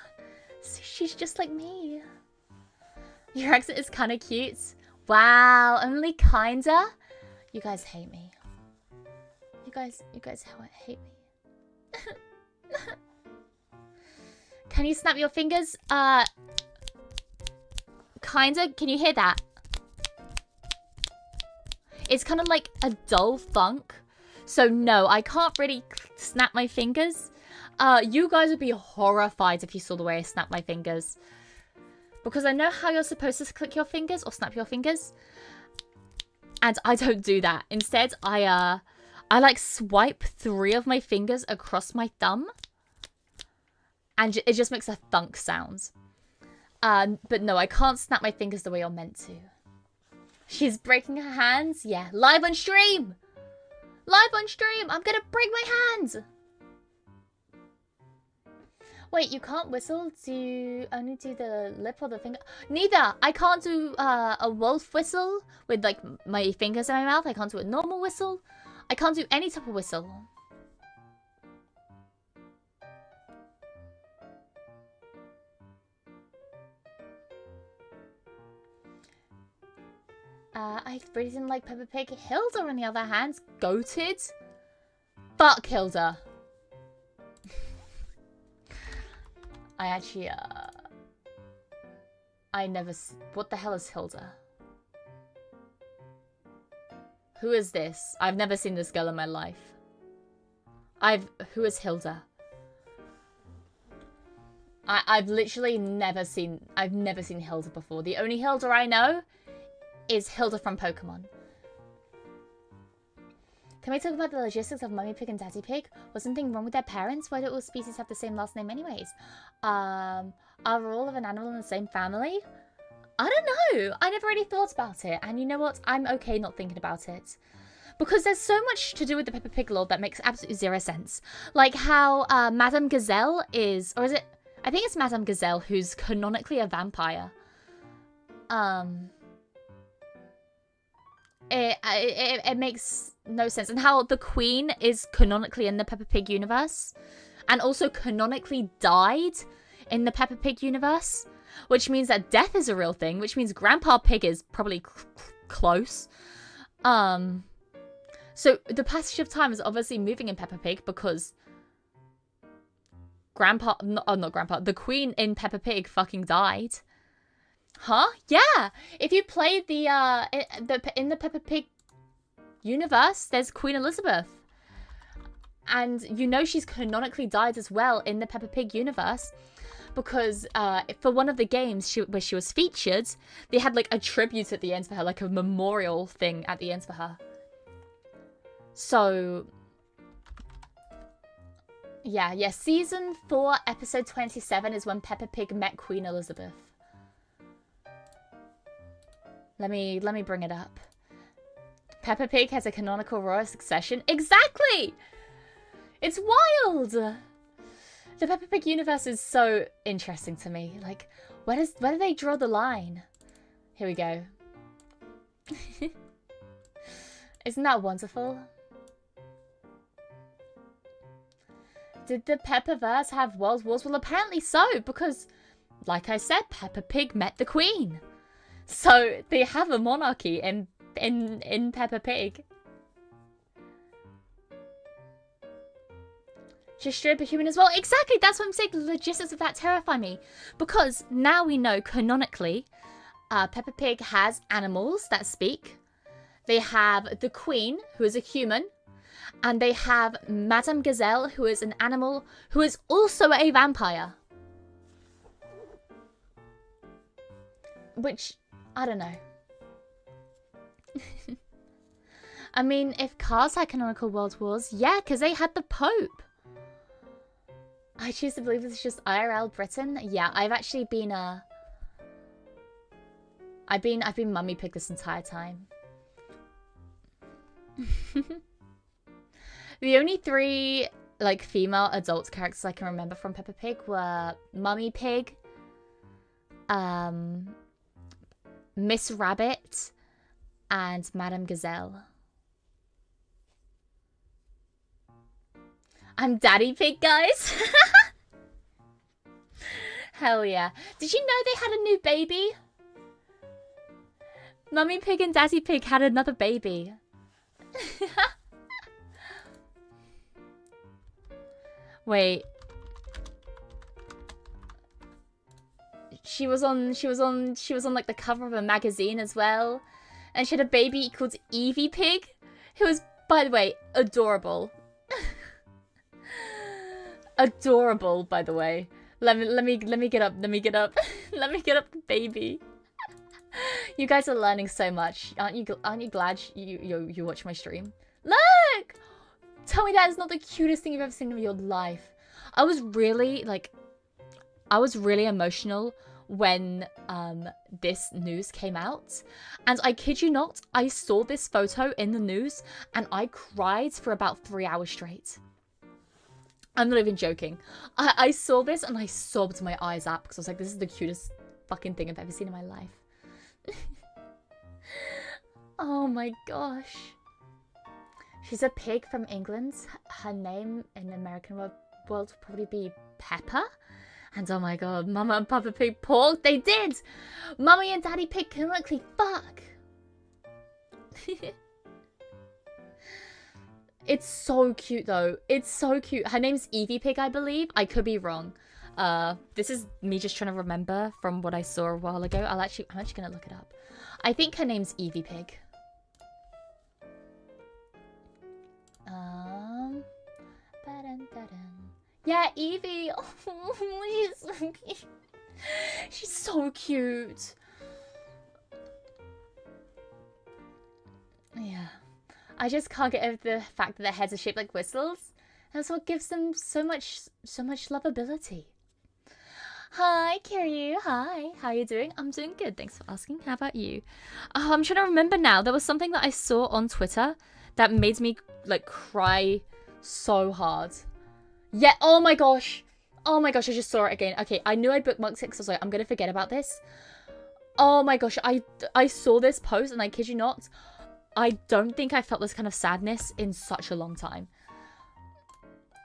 She's just like me. Your accent is kind of cute. Wow, only kinda? You guys hate me. You guys hate me. Can you snap your fingers? Kinda. Can you hear that? It's kind of like a dull thunk. So no, I can't really snap my fingers. You guys would be horrified if you saw the way I snap my fingers. Because I know how you're supposed to click your fingers or snap your fingers. And I don't do that. Instead, I like swipe 3 of my fingers across my thumb. And it just makes a thunk sound. But no, I can't snap my fingers the way you're meant to. She's breaking her hands? Yeah, live on stream! Live on stream! I'm gonna break my hands! Wait, you can't whistle? Do you only do the lip or the finger? Neither! I can't do a wolf whistle with like my fingers in my mouth. I can't do a normal whistle. I can't do any type of whistle. I really didn't like Peppa Pig. Hilda, on the other hand, goated. Fuck Hilda. I actually, I never... What the hell is Hilda? Who is this? I've never seen this girl in my life. Who is Hilda? I've literally never seen Hilda before. The only Hilda I know is Hilda from Pokemon. Can we talk about the logistics of Mummy Pig and Daddy Pig? Was something wrong with their parents? Why do all species have the same last name anyways? Are all of an animal in the same family? I don't know. I never really thought about it. And you know what? I'm okay not thinking about it. Because there's so much to do with the Peppa Pig lore that makes absolutely zero sense. Like how Madame Gazelle is... Or is it... I think it's Madame Gazelle who's canonically a vampire. It makes no sense. And how the Queen is canonically in the Peppa Pig universe. And also canonically died in the Peppa Pig universe. Which means that death is a real thing. Which means Grandpa Pig is probably close. So the passage of time is obviously moving in Peppa Pig because the Queen in Peppa Pig fucking died. Huh? Yeah. If you play in the Peppa Pig universe, there's Queen Elizabeth. And you know she's canonically died as well in the Peppa Pig universe. Because for one of the games where she was featured, they had like a tribute at the end for her, like a memorial thing at the end for her. So, yeah, season 4, episode 27 is when Peppa Pig met Queen Elizabeth. Let me bring it up. Peppa Pig has a canonical royal succession. Exactly! It's wild! The Peppa Pig universe is so interesting to me. Like, where do they draw the line? Here we go. Isn't that wonderful? Did the Peppaverse have world wars? Well, apparently so, because, like I said, Peppa Pig met the Queen. So, they have a monarchy in Peppa Pig. Just straight up a human as well. Exactly, that's what I'm saying. The logistics of that terrify me. Because now we know, canonically, Peppa Pig has animals that speak. They have the Queen, who is a human. And they have Madame Gazelle, who is an animal, who is also a vampire. Which, I don't know. I mean, if cars had canonical world wars, yeah, because they had the Pope. I choose to believe it's just IRL Britain. Yeah, I've actually been, I've been Mummy Pig this entire time. The only 3, like, female adult characters I can remember from Peppa Pig were Mummy Pig, Miss Rabbit, and Madame Gazelle. I'm Daddy Pig, guys. Hell yeah. Did you know they had a new baby? Mummy Pig and Daddy Pig had another baby. Wait. She was on like the cover of a magazine as well. And she had a baby called Evie Pig, who was, by the way, adorable. Adorable, by the way. Let me get up. Let me get up the baby. You guys are learning so much. Aren't you glad you watch my stream? Look! Tell me that is not the cutest thing you've ever seen in your life. I was really emotional when this news came out. And I kid you not, I saw this photo in the news and I cried for about 3 hours straight. I'm not even joking. I saw this and I sobbed my eyes out because I was like, this is the cutest fucking thing I've ever seen in my life. Oh my gosh. She's a pig from England. Her name in the American world would probably be Peppa. And oh my god, Mama and Papa Pig pork, they did! Mummy and Daddy Pig can literally fuck. It's so cute though. It's so cute. Her name's Evie Pig, I believe. I could be wrong. This is me just trying to remember from what I saw a while ago. I'm actually gonna look it up. I think her name's Evie Pig. Yeah, Evie. Oh, she's so cute. She's so cute. Yeah. I just can't get over the fact that their heads are shaped like whistles. That's what gives them so much lovability. Hi, Kiryu. Hi. How are you doing? I'm doing good. Thanks for asking. How about you? Oh, I'm trying to remember now. There was something that I saw on Twitter that made me, like, cry so hard. Yeah. Oh, my gosh. Oh, my gosh. I just saw it again. Okay. I knew I bookmarked it because I was like, I'm going to forget about this. Oh, my gosh. I saw this post and I kid you not, I don't think I felt this kind of sadness in such a long time.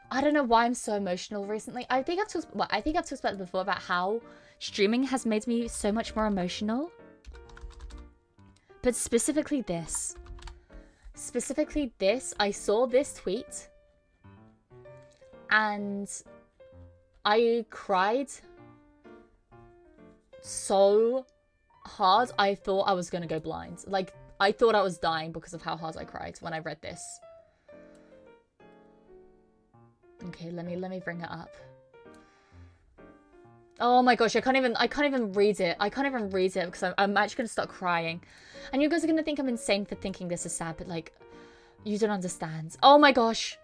I don't know why I'm so emotional recently. I think I've talked about it before about how streaming has made me so much more emotional. But specifically this. I saw this tweet and I cried so hard I thought I was gonna go blind. Like, I thought I was dying because of how hard I cried when I read this. Okay, let me bring it up. Oh my gosh, I can't even read it. I can't even read it because I'm actually gonna start crying. And you guys are gonna think I'm insane for thinking this is sad, but like, you don't understand. Oh my gosh.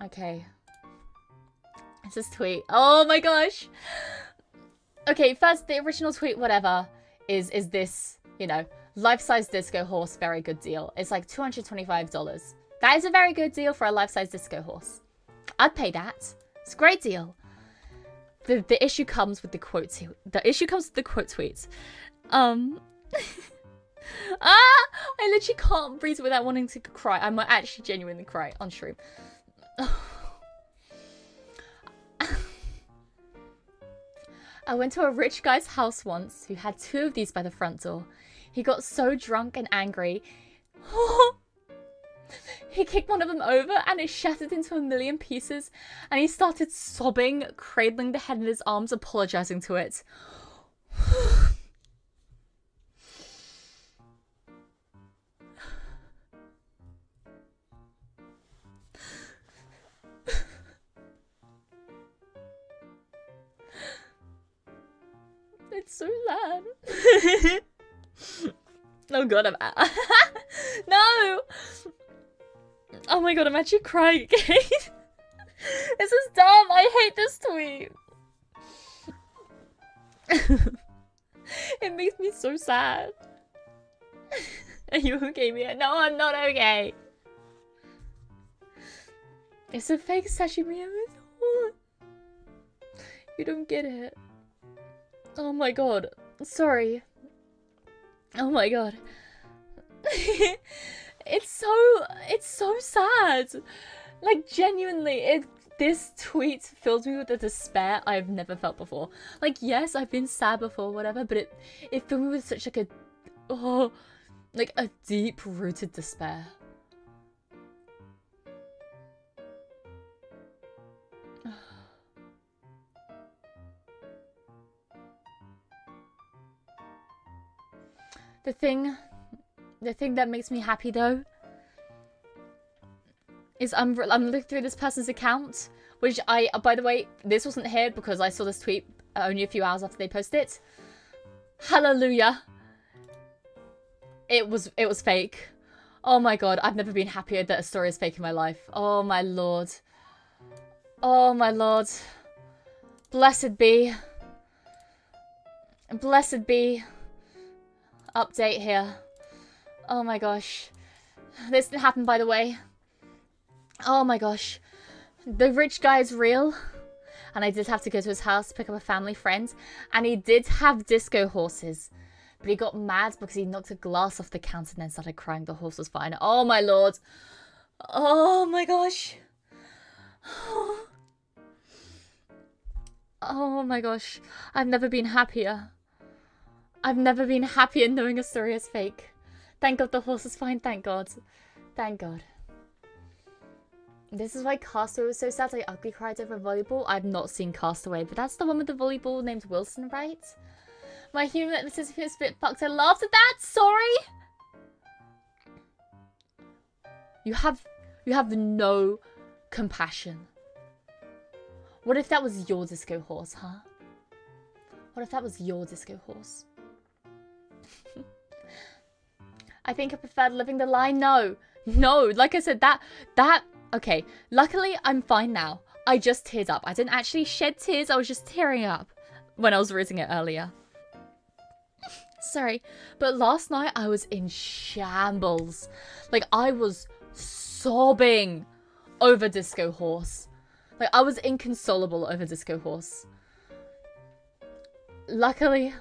Okay. It's this tweet. Oh my gosh. Okay, first, the original tweet, whatever, is this, you know, life-size disco horse, very good deal. It's like $225. That is a very good deal for a life-size disco horse. I'd pay that. It's a great deal. The issue comes with the quote. The issue comes with the quote tweets. I literally can't breathe without wanting to cry. I might actually genuinely cry on stream. I went to a rich guy's house once who had 2 of these by the front door. He got so drunk and angry. He kicked one of them over and it shattered into a million pieces and he started sobbing, cradling the head in his arms, apologizing to it. It's so sad. Oh god, I'm no! Oh my god, I'm actually crying again. This is dumb. I hate this tweet. It makes me so sad. Are you okay, Mia? No, I'm not okay. It's a fake sashimi. You don't get it. Oh my god. Sorry. Oh my god. It's so sad. Like, genuinely, this tweet fills me with a despair I've never felt before. Like, yes, I've been sad before, whatever, but it filled me with such like a deep-rooted despair. The thing that makes me happy though is I'm looking through this person's account, which by the way, this wasn't here because I saw this tweet only a few hours after they posted it. Hallelujah. It was fake. Oh my god, I've never been happier that a story is fake in my life. Oh my lord. Oh my lord. Blessed be. Blessed be. Update here. Oh my gosh. This didn't happen, by the way. Oh my gosh. The rich guy is real. And I did have to go to his house to pick up a family friend. And he did have disco horses. But he got mad because he knocked a glass off the counter and then started crying. The horse was fine. Oh my lord. Oh my gosh. Oh my gosh. I've never been happier. I've never been happier knowing a story is fake. Thank god the horse is fine. Thank god. Thank god. This is why Castaway was so sad. I ugly cried over volleyball. I've not seen Castaway, but that's the one with the volleyball named Wilson, right? My human is a bit fucked. I laughed at that. Sorry. You have no compassion. What if that was your disco horse, huh? What if that was your disco horse? I think I preferred living the lie. No. No, like I said, okay. Luckily, I'm fine now. I just teared up. I didn't actually shed tears. I was just tearing up when I was reading it earlier. Sorry. But last night, I was in shambles. Like, I was sobbing over Disco Horse. Like, I was inconsolable over Disco Horse. Luckily,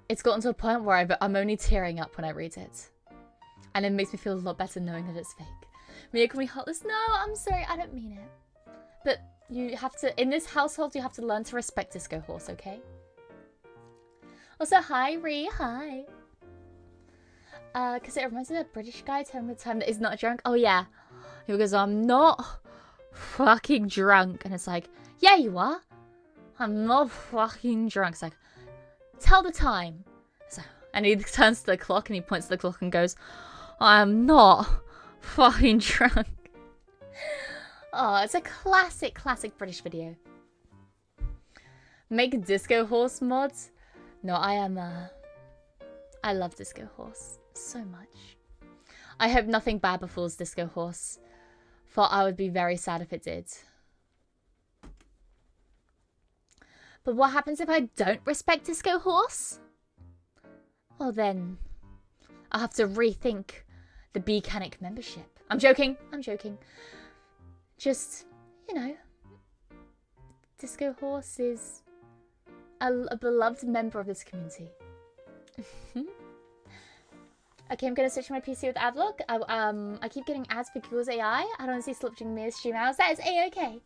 it's gotten to a point where I'm only tearing up when I read it. And it makes me feel a lot better knowing that it's fake. Mia, can we heartless? No, I'm sorry, I don't mean it. But you have to, in this household, you have to learn to respect Disco Horse, okay? Also, hi, Ree, hi. Because it reminds me of that British guy telling the time that he's not drunk. Oh, yeah. He goes, I'm not fucking drunk. And it's like, yeah, you are. I'm not fucking drunk. It's like, tell the time. So, and he turns to the clock and he points to the clock and goes, I'm not fucking drunk. Oh, it's a classic British video. Make Disco Horse mods? No, I love Disco Horse so much. I hope nothing bad befalls Disco Horse, for I would be very sad if it did. But what happens if I don't respect Disco Horse? Well then, I'll have to rethink the Beeakery membership. I'm joking. Just, you know, Disco Horse is a beloved member of this community. Okay, I'm gonna switch my PC with adblock. I keep getting ads for Google's AI. I don't see slipping Mia's stream hours. That is A-okay.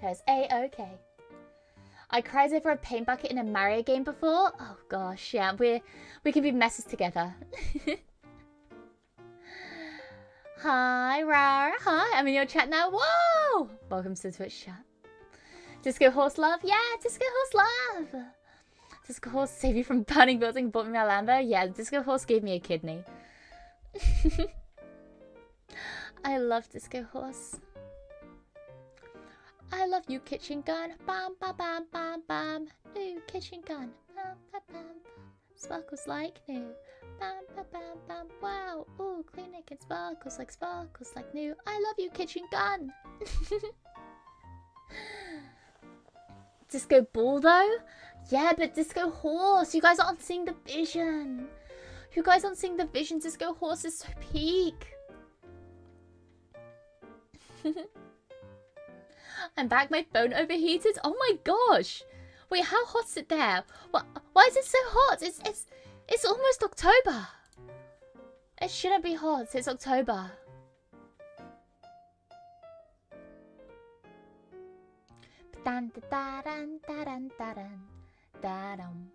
That is A-okay. I cried over a paint bucket in a Mario game before. Oh gosh, yeah, we can be messes together. Hi, Rar. Hi, I'm in your chat now. Whoa! Welcome to the Twitch chat. Disco Horse love? Yeah, Disco Horse love. Disco Horse saved you from burning building, bought me my Lambo? Yeah, Disco Horse gave me a kidney. I love Disco Horse. I love you, kitchen gun. Bam, bam, bam, bam, bam. New kitchen gun. Bam, bam, bam, bam. Sparkles like new. Bam, bam, bam, bam. Wow. Ooh, clean it and sparkles like new. I love you, kitchen gun. Disco Ball though? Yeah, but Disco Horse. You guys aren't seeing the vision. You guys aren't seeing the vision. Disco Horse is so peak. I'm back. My phone overheated. Oh my gosh. Wait, how hot's it there? Why is it so hot? It's almost October. It shouldn't be hot. It's October. Dan da dan da dan da dan da dum.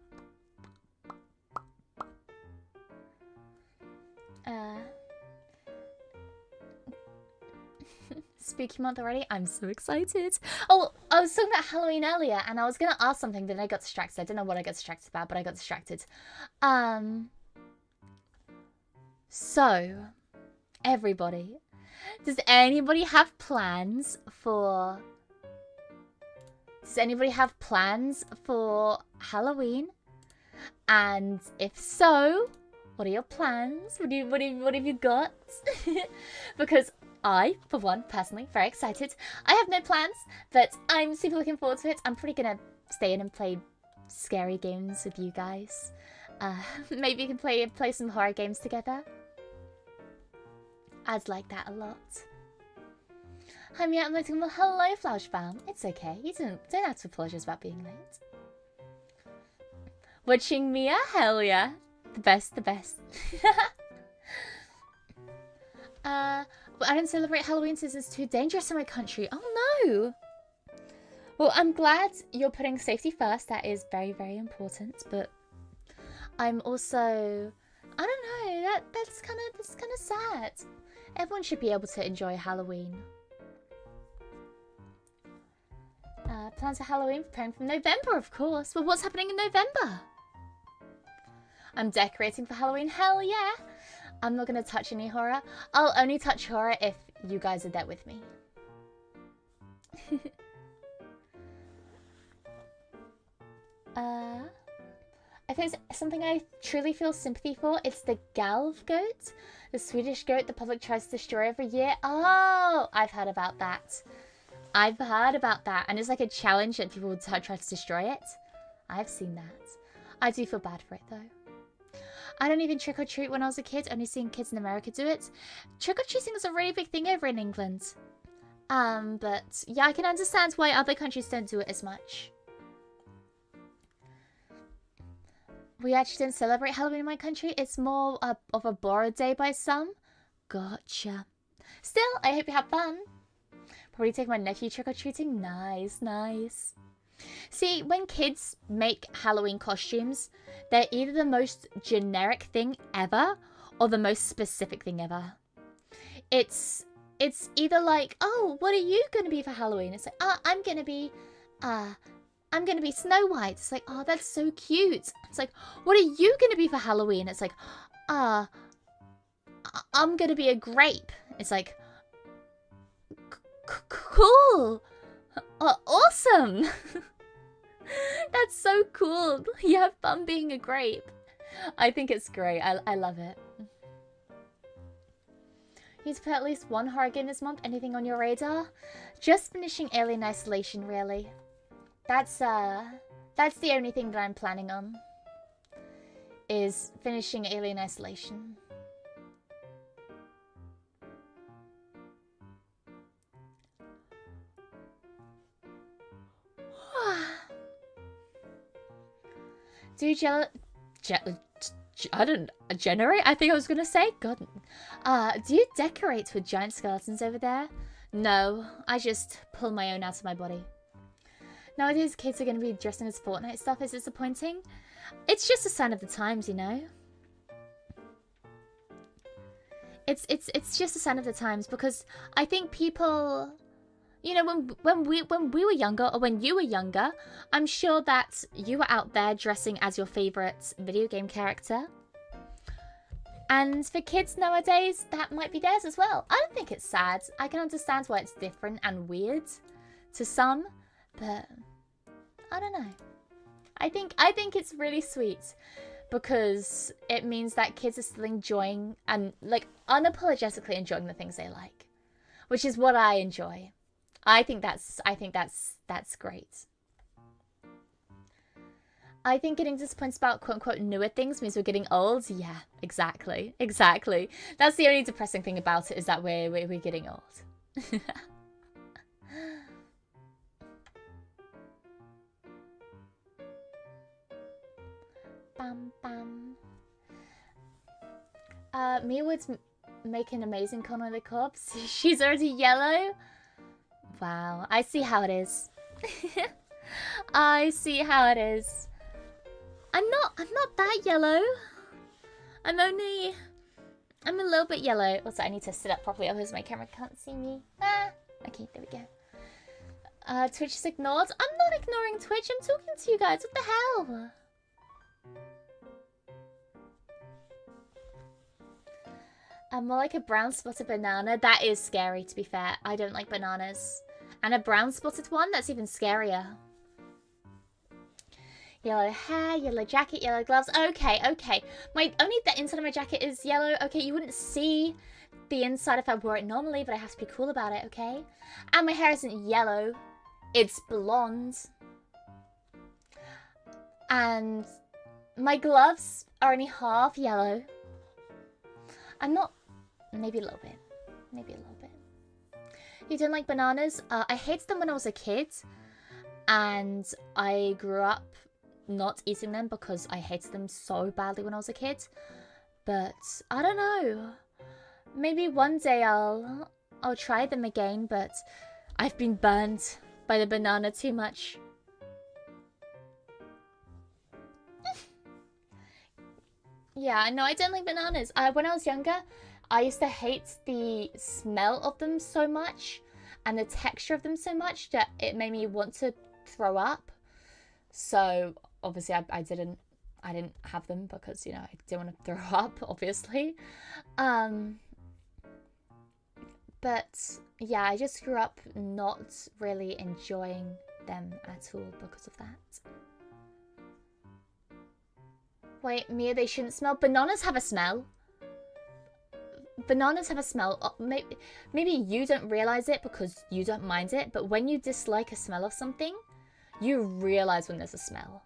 Spooky month already? I'm so excited. Oh, I was talking about Halloween earlier and I was gonna ask something, but then I got distracted. I don't know what I got distracted about, but I got distracted. So, everybody, does anybody have plans for Halloween? And if so, what are your plans? What have you got? Because I, for one, personally, very excited. I have no plans, but I'm super looking forward to it. I'm probably gonna stay in and play scary games with you guys. Maybe we can play some horror games together. I'd like that a lot. Hi, Mia. I'm like, well, hello, Flauschbaum. It's okay. You don't have to apologize about being late. Watching Mia? Hell yeah. The best. But I don't celebrate Halloween since it's too dangerous in my country. Oh no! Well, I'm glad you're putting safety first. That is very, very important. But I'm also, I don't know. That's kind of sad. Everyone should be able to enjoy Halloween. Plans for Halloween, preparing for November, of course. But what's happening in November? I'm decorating for Halloween. Hell yeah! I'm not going to touch any horror. I'll only touch horror if you guys are there with me. If there's something I truly feel sympathy for, it's the Galv goat. The Swedish goat the public tries to destroy every year. Oh, I've heard about that. I've heard about that. And it's like a challenge that people would try to destroy it. I've seen that. I do feel bad for it, though. I don't even trick-or-treat when I was a kid. Only seeing kids in America do it. Trick-or-treating is a really big thing over in England. But yeah, I can understand why other countries don't do it as much. We actually don't celebrate Halloween in my country. It's more of a borrowed day by some. Gotcha. Still, I hope you have fun. Probably take my nephew trick-or-treating. Nice, nice. See, when kids make Halloween costumes, they're either the most generic thing ever or the most specific thing ever. It's either like, oh, what are you going to be for Halloween? It's like, oh, I'm going to be Snow White. It's like, oh, that's so cute. It's like, what are you going to be for Halloween? It's like, I'm going to be a grape. It's like, cool. Awesome. That's so cool. You have fun being a grape. I think it's great. I love it. You need to play at least one horror game this month. Anything on your radar? Just finishing Alien Isolation, really. That's the only thing that I'm planning on. Is finishing Alien Isolation. Do you generate? I think I was gonna say. God. Do you decorate with giant skeletons over there? No, I just pull my own out of my body. Nowadays, kids are gonna be dressing as Fortnite stuff. Is disappointing. It's just a sign of the times, you know. It's just a sign of the times because I think people. You know, when we were younger, or when you were younger, I'm sure that you were out there dressing as your favorite video game character. And for kids nowadays, that might be theirs as well. I don't think it's sad. I can understand why it's different and weird to some, but I don't know. I think it's really sweet because it means that kids are still enjoying and like unapologetically enjoying the things they like, which is what I enjoy. I think that's great. I think getting disappointed about quote-unquote newer things means we're getting old. Yeah, exactly. Exactly. That's the only depressing thing about it is that we're getting old. Bam, bam. Mia would make an amazing Connor the Cops. She's already yellow. Wow, I see how it is. I see how it is. I'm not that yellow. I'm a little bit yellow. Also, I need to sit up properly, otherwise my camera can't see me. Okay, there we go. Twitch is ignored. I'm not ignoring Twitch. I'm talking to you guys. What the hell? More like a brown spotted banana. That is scary, to be fair. I don't like bananas. And a brown spotted one? That's even scarier. Yellow hair, yellow jacket, yellow gloves. Okay, okay. Only the inside of my jacket is yellow. Okay, you wouldn't see the inside if I wore it normally, but I have to be cool about it, okay? And my hair isn't yellow. It's blonde. And my gloves are only half yellow. I'm not... Maybe a little bit. Maybe a little bit. You don't like bananas? I hated them when I was a kid. And I grew up not eating them because I hated them so badly when I was a kid. But I don't know. Maybe one day I'll try them again, but I've been burned by the banana too much. Yeah, no, I don't like bananas. When I was younger, I used to hate the smell of them so much and the texture of them so much that it made me want to throw up. So obviously I didn't have them because, you know, I didn't want to throw up, obviously. But yeah, I just grew up not really enjoying them at all because of that. Wait, Mia, they shouldn't smell. Bananas have a smell. Bananas have a smell. Oh, maybe you don't realize it because you don't mind it, but when you dislike a smell of something, you realize when there's a smell.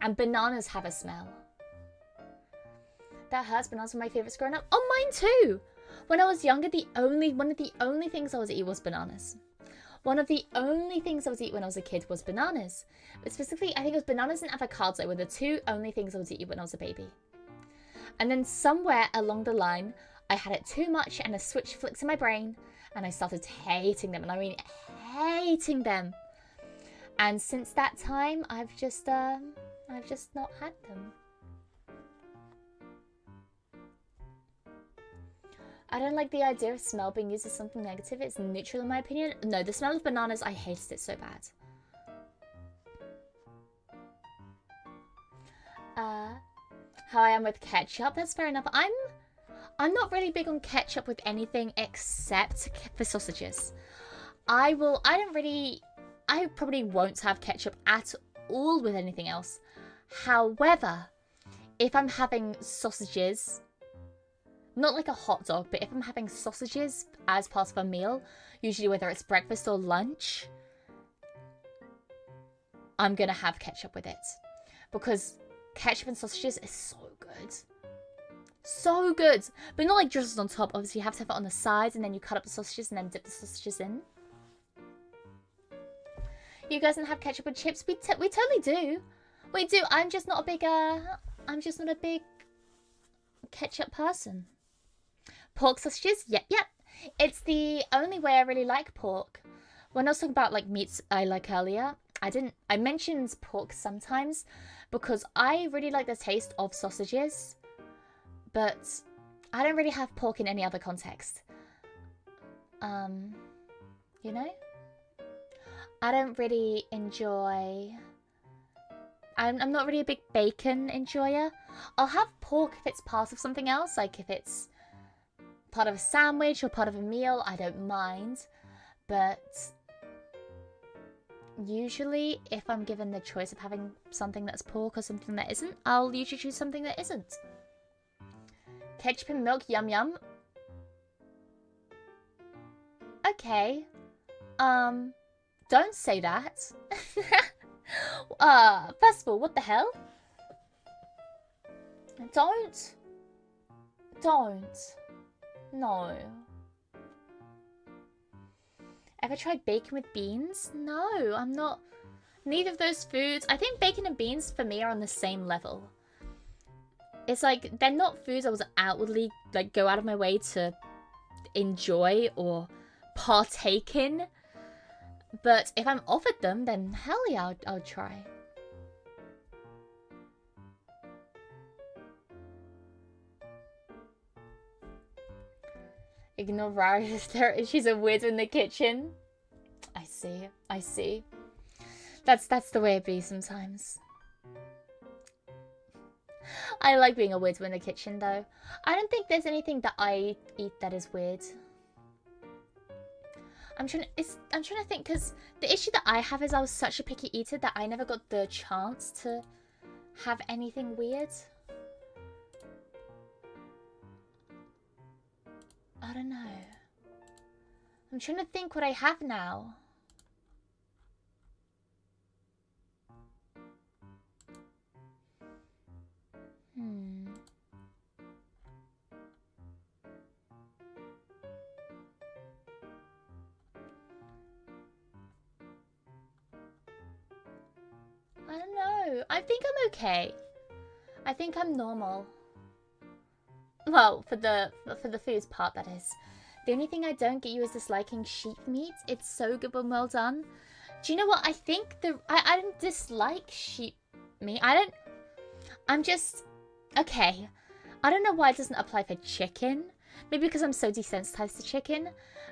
And bananas have a smell. That hurts. Bananas were my favorites growing up. Oh, mine too! When I was younger, one of the only things I was eating was bananas. One of the only things I was eating when I was a kid was bananas. But specifically, I think it was bananas and avocado were the two only things I was eating when I was a baby. And then somewhere along the line, I had it too much and a switch flicked in my brain and I started hating them. And I mean, hating them. And since that time, I've just not had them. I don't like the idea of smell being used as something negative. It's neutral in my opinion. No, the smell of bananas, I hated it so bad. How I am with ketchup, that's fair enough. I'm not really big on ketchup with anything except for sausages. I probably won't have ketchup at all with anything else. However, if I'm having sausages, not like a hot dog, but if I'm having sausages as part of a meal, usually whether it's breakfast or lunch, I'm gonna have ketchup with it. Because ketchup and sausages is so good. So good! But not like just on top. Obviously, you have to have it on the sides, and then you cut up the sausages and then dip the sausages in. You guys don't have ketchup with chips? We totally do. We do. I'm just not a big ketchup person. Pork sausages? Yep. It's the only way I really like pork. When I was talking about like meats I like earlier, I mentioned pork sometimes because I really like the taste of sausages, but I don't really have pork in any other context. You know? I don't really enjoy... I'm not really a big bacon enjoyer. I'll have pork if it's part of something else, like if it's part of a sandwich or part of a meal, I don't mind. But usually, if I'm given the choice of having something that's pork or something that isn't, I'll usually choose something that isn't. Ketchup and milk, yum yum. Okay. Don't say that. First of all, what the hell? Don't. No. Ever tried bacon with beans? No, I'm not. Neither of those foods. I think bacon and beans for me are on the same level. It's like, they're not foods I was outwardly, like, go out of my way to enjoy or partake in. But if I'm offered them, then hell yeah, I'll try. Ignore Rara's there. She's a widow in the kitchen. I see. That's the way it be sometimes. I like being a widow in the kitchen though. I don't think there's anything that I eat that is weird. I'm trying to think, because the issue that I have is I was such a picky eater that I never got the chance to have anything weird. I don't know. I'm trying to think what I have now. I don't know. I think I'm okay. I think I'm normal. Well, for the foods part, that is. The only thing I don't get you is disliking sheep meat. It's so good when well done. Do you know what? I think I don't dislike sheep meat. I'm just... Okay. I don't know why it doesn't apply for chicken. Maybe because I'm so desensitized to chicken.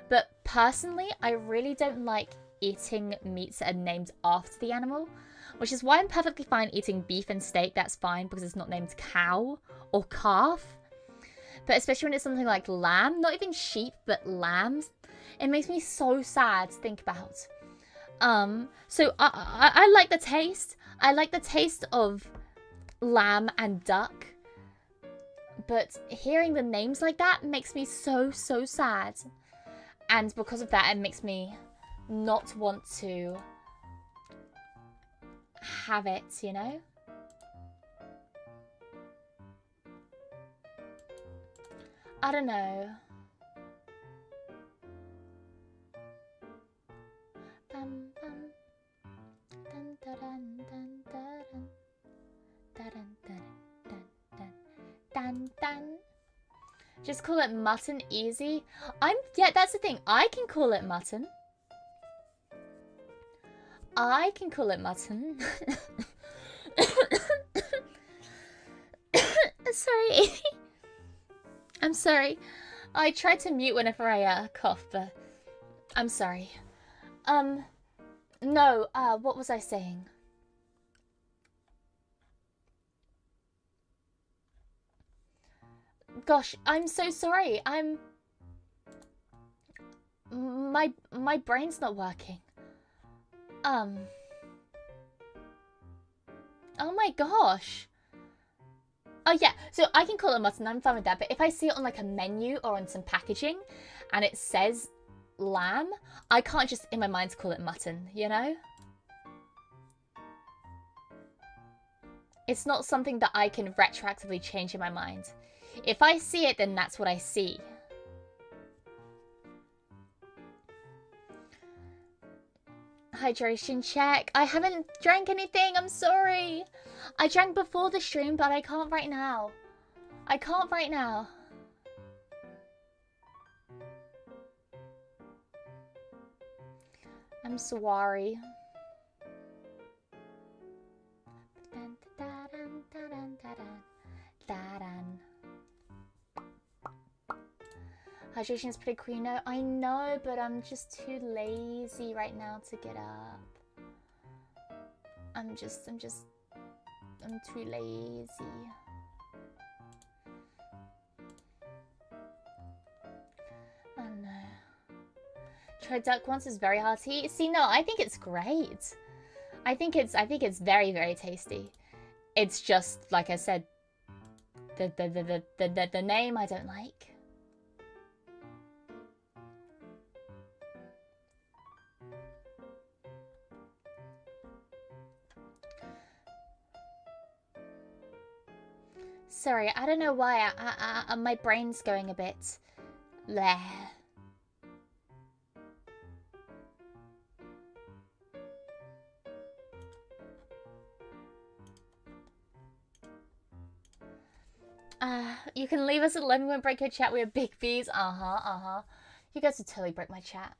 But personally, I really don't like eating meats that are named after the animal. Which is why I'm perfectly fine eating beef and steak. That's fine because it's not named cow or calf. But especially when it's something like lamb, not even sheep, but lambs, it makes me so sad to think about. So I like the taste. I like the taste of lamb and duck. But hearing the names like that makes me so sad. And because of that, it makes me not want to have it, you know? I don't know. Bum, bum. Dun, dun, dun, dun, dun, dun, dun, dun, dun, dun. Just call it mutton easy. Yeah, that's the thing. I can call it mutton. I can call it mutton. Sorry. I'm sorry. I try to mute whenever I cough, but I'm sorry. No, what was I saying? Gosh, I'm so sorry. My brain's not working. Oh my gosh. Oh yeah, so I can call it mutton, I'm fine with that, but if I see it on like a menu or on some packaging and it says lamb, I can't just in my mind call it mutton, you know? It's not something that I can retroactively change in my mind. If I see it, then that's what I see. Hydration check. I haven't drank anything, I'm sorry. I drank before the stream, but I can't right now. I can't right now. I'm sorry. Hydration is pretty cool, you know. I know, but I'm just too lazy right now to get up. I'm too lazy. Oh no. Try duck once is very hearty. See, no, I think it's great. I think it's very, very tasty. It's just, like I said, the name I don't like. Sorry, I don't know why my brain's going a bit bleh. You can leave us alone, we won't break your chat, we have big B's. You guys would totally break my chat.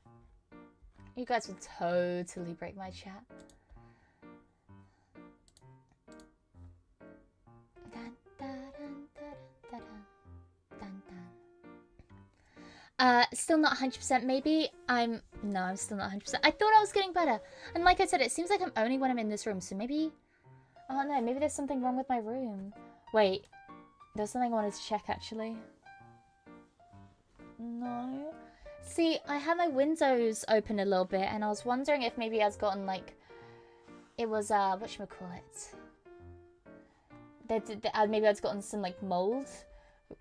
You guys would totally break my chat. Still not 100% maybe. No, I'm still not 100%. I thought I was getting better. And like I said, it seems like I'm only when I'm in this room. So maybe, oh no, maybe there's something wrong with my room. Wait, there's something I wanted to check actually. No. See, I had my windows open a little bit and I was wondering if maybe I've gotten like, it was, whatchamacallit? Maybe I'd gotten some like mold.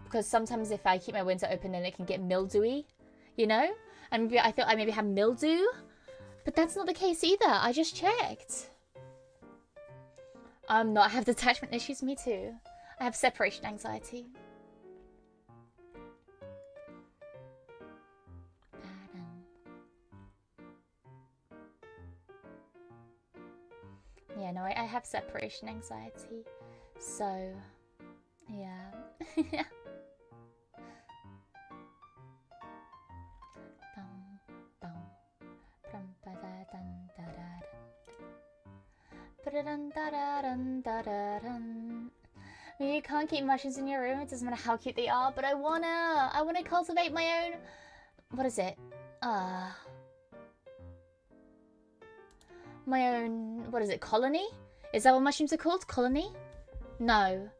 Because sometimes if I keep my window open then it can get mildewy, you know? And maybe I thought I maybe had mildew. But that's not the case either. I just checked. I have detachment issues, me too. I have separation anxiety. Yeah, no, I have separation anxiety. So, yeah. You can't keep mushrooms in your room, it doesn't matter how cute they are, but I wanna cultivate my own, what is it? My own, what is it, colony? Is that what mushrooms are called? Colony? No.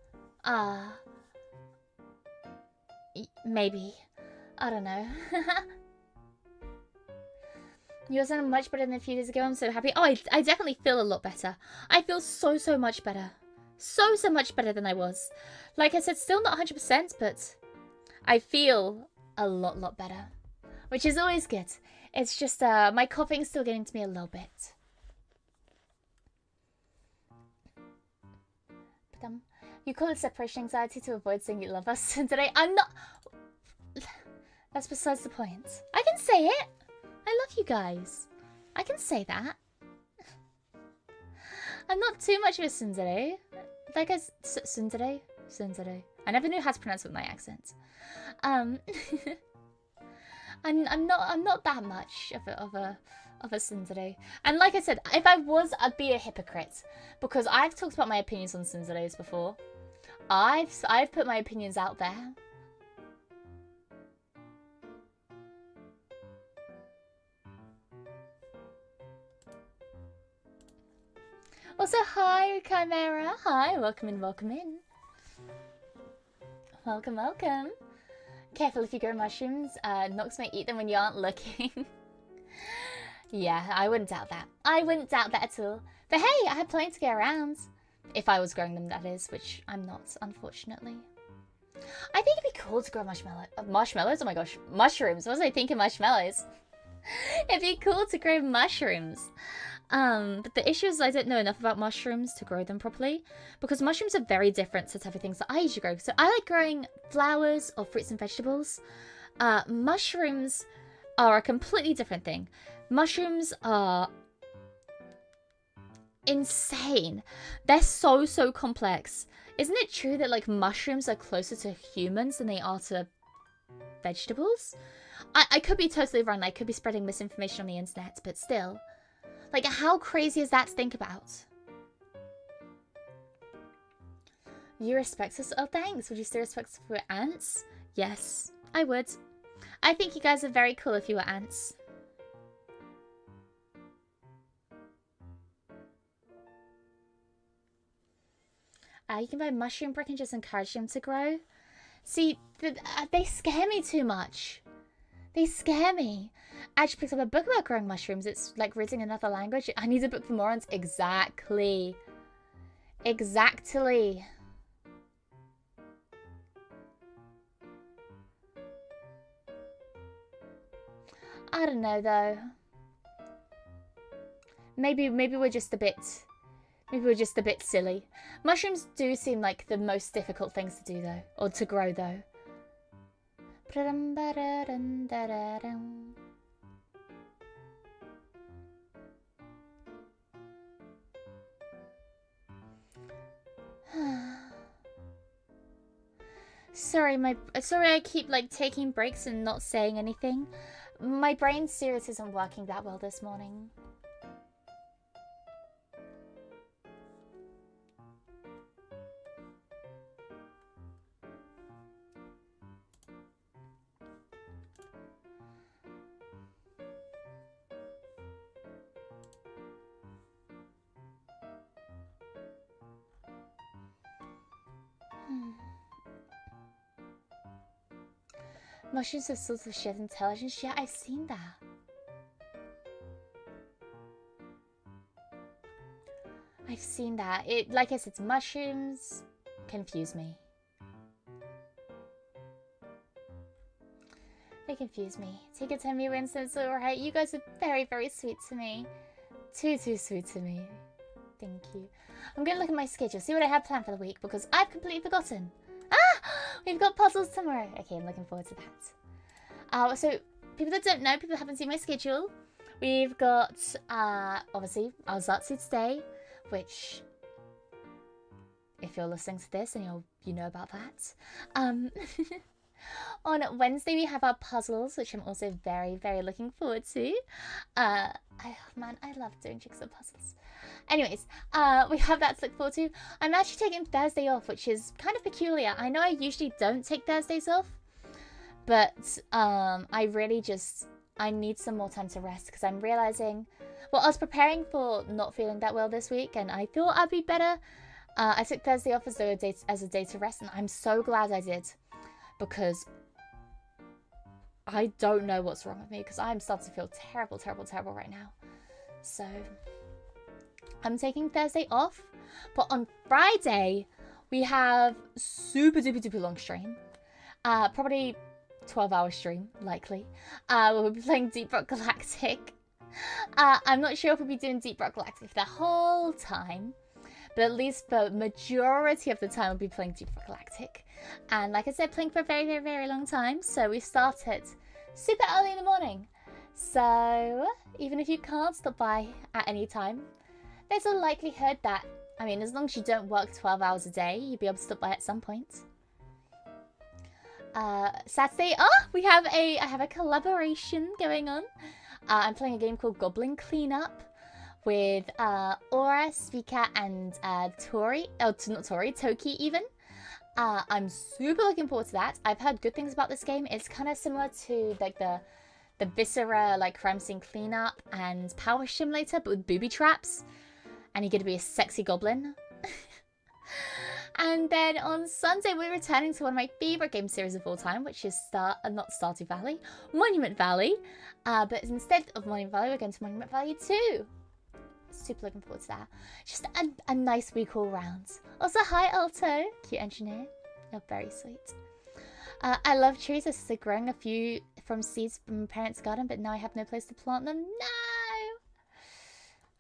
Maybe. I don't know. You sound much better than a few days ago. I'm so happy. Oh, I definitely feel a lot better. I feel so much better. So much better than I was. Like I said, still not 100%, but I feel a lot better. Which is always good. It's just, my coughing's still getting to me a little bit. But, you call it separation anxiety to avoid saying you love us today. I'm not... That's besides the point. I can say it. I love you guys. I can say that. I'm not too much of a tsundere. Like a tsundere? Tsundere. I never knew how to pronounce it with my accent. I'm not that much of a tsundere. And like I said, if I was, I'd be a hypocrite because I've talked about my opinions on tsunderes before. I've put my opinions out there. Also, hi, Chimera. Hi, welcome in, welcome in. Welcome, welcome. Careful if you grow mushrooms. Nox may eat them when you aren't looking. Yeah, I wouldn't doubt that. I wouldn't doubt that at all. But hey, I had plenty to go around. If I was growing them, that is, which I'm not, unfortunately. I think it'd be cool to grow marshmallows? Oh my gosh, mushrooms. What was I thinking, marshmallows? It'd be cool to grow mushrooms. But the issue is I don't know enough about mushrooms to grow them properly because mushrooms are very different to the type of things that I usually grow. So I like growing flowers or fruits and vegetables. Mushrooms are a completely different thing. Mushrooms are insane. They're so complex. Isn't it true that like mushrooms are closer to humans than they are to vegetables? I could be totally wrong. I could be spreading misinformation on the internet, but still. Like, how crazy is that to think about? You respect us? Oh, thanks. Would you still respect us if we were ants? Yes, I would. I think you guys are very cool if you were ants. You can buy mushroom brick and just encourage them to grow. See, they scare me too much. They scare me. I actually picked up a book about growing mushrooms. It's like reading another language. I need a book for morons. Exactly. Exactly. I don't know though. Maybe we're just a bit... Maybe we're just a bit silly. Mushrooms do seem like the most difficult things to do though. Or to grow though. Sorry I keep like taking breaks and not saying anything. My brain seriously isn't working that well this morning. Mushrooms have sorts of shared intelligence. Yeah, I've seen that. I've seen that. It, like I said, mushrooms confuse me. They confuse me. Take it to me, Winston. It's alright. You guys are very, very sweet to me. Too sweet to me. Thank you. I'm going to look at my schedule, see what I have planned for the week, because I've completely forgotten. We've got puzzles tomorrow. Okay, I'm looking forward to that. So, people that don't know, people that haven't seen my schedule, we've got, obviously, our ZATSU today, which, if you're listening to this, then you know about that. On Wednesday, we have our puzzles, which I'm also very, very looking forward to. Man, I love doing jigsaw puzzles. Anyways, we have that to look forward to. I'm actually taking Thursday off, which is kind of peculiar. I know I usually don't take Thursdays off, but I really I need some more time to rest because I'm realizing, well, I was preparing for not feeling that well this week, and I thought I'd be better. I took Thursday off as a day to rest, and I'm so glad I did because I don't know what's wrong with me because I'm starting to feel terrible, terrible, terrible right now. So I'm taking Thursday off, but on Friday we have super duper duper long stream. Probably 12-hour stream, likely. We'll be playing Deep Rock Galactic. I'm not sure if we'll be doing Deep Rock Galactic the whole time, but at least for majority of the time we'll be playing Deep Rock Galactic. And like I said, playing for a very, very, very long time. So we started super early in the morning. So even if you can't stop by at any time, there's a likelihood that, I mean, as long as you don't work 12 hours a day, you'll be able to stop by at some point. Saturday, I have a collaboration going on. I'm playing a game called Goblin Cleanup with Aura, Speaker, and Tori. Oh, not Tori, Toki even. I'm super looking forward to that. I've heard good things about this game. It's kind of similar to like the Viscera like crime scene cleanup and Power Simulator, but with booby traps. And you're going to be a sexy goblin. And then on Sunday, we're returning to one of my favorite game series of all time, which is not Stardew Valley, Monument Valley. But instead of Monument Valley, we're going to Monument Valley 2. Super looking forward to that. Just a nice week all round. Also, hi Alto, cute engineer. You're very sweet. I love trees. I started growing a few from seeds from my parents' garden, but now I have no place to plant them. No!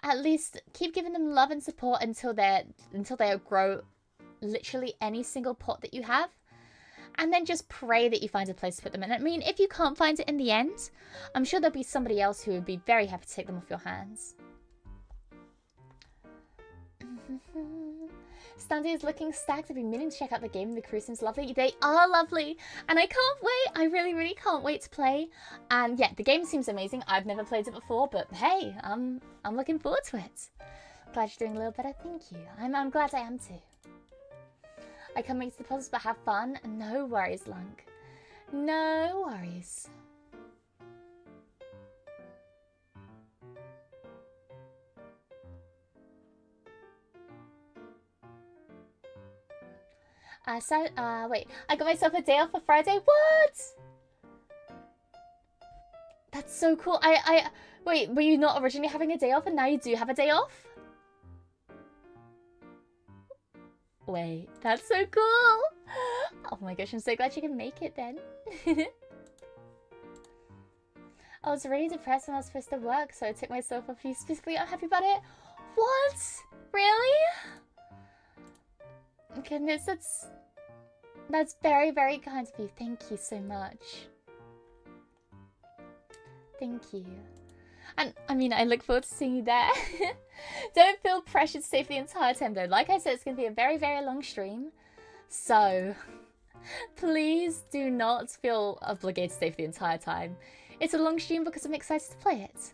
At least keep giving them love and support until they grow literally any single pot that you have, and then just pray that you find a place to put them in. I mean, if you can't find it in the end, I'm sure there'll be somebody else who would be very happy to take them off your hands. Standy is looking stacked. I've been meaning to check out the game. The crew seems lovely. They are lovely, and I can't wait. I really, really can't wait to play. And yeah, the game seems amazing. I've never played it before, but hey, I'm looking forward to it. Glad you're doing a little better. Thank you. I'm glad I am too. I can make the puzzles but have fun. No worries, Lunk. No worries. Wait. I got myself a day off for Friday. What? That's so cool. Wait, were you not originally having a day off and now you do have a day off? Wait, that's so cool. Oh my gosh, I'm so glad you can make it then. I was really depressed when I was supposed to work, so I took myself off. You specifically are happy about it? What? Really? Goodness, that's very, very kind of you. Thank you so much. Thank you. And, I mean, I look forward to seeing you there. Don't feel pressured to stay for the entire time, though. Like I said, it's going to be a very, very long stream. So, please do not feel obligated to stay for the entire time. It's a long stream because I'm excited to play it.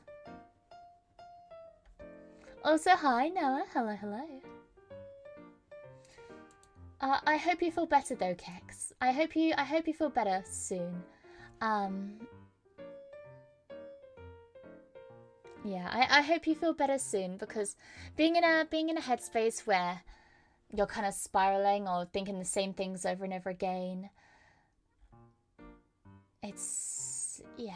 Also, hi, Noah. Hello, hello. I hope you feel better, though, Kex. I hope you feel better soon. Yeah, I hope you feel better soon, because being in a headspace where you're kind of spiraling or thinking the same things over and over again, it's, yeah.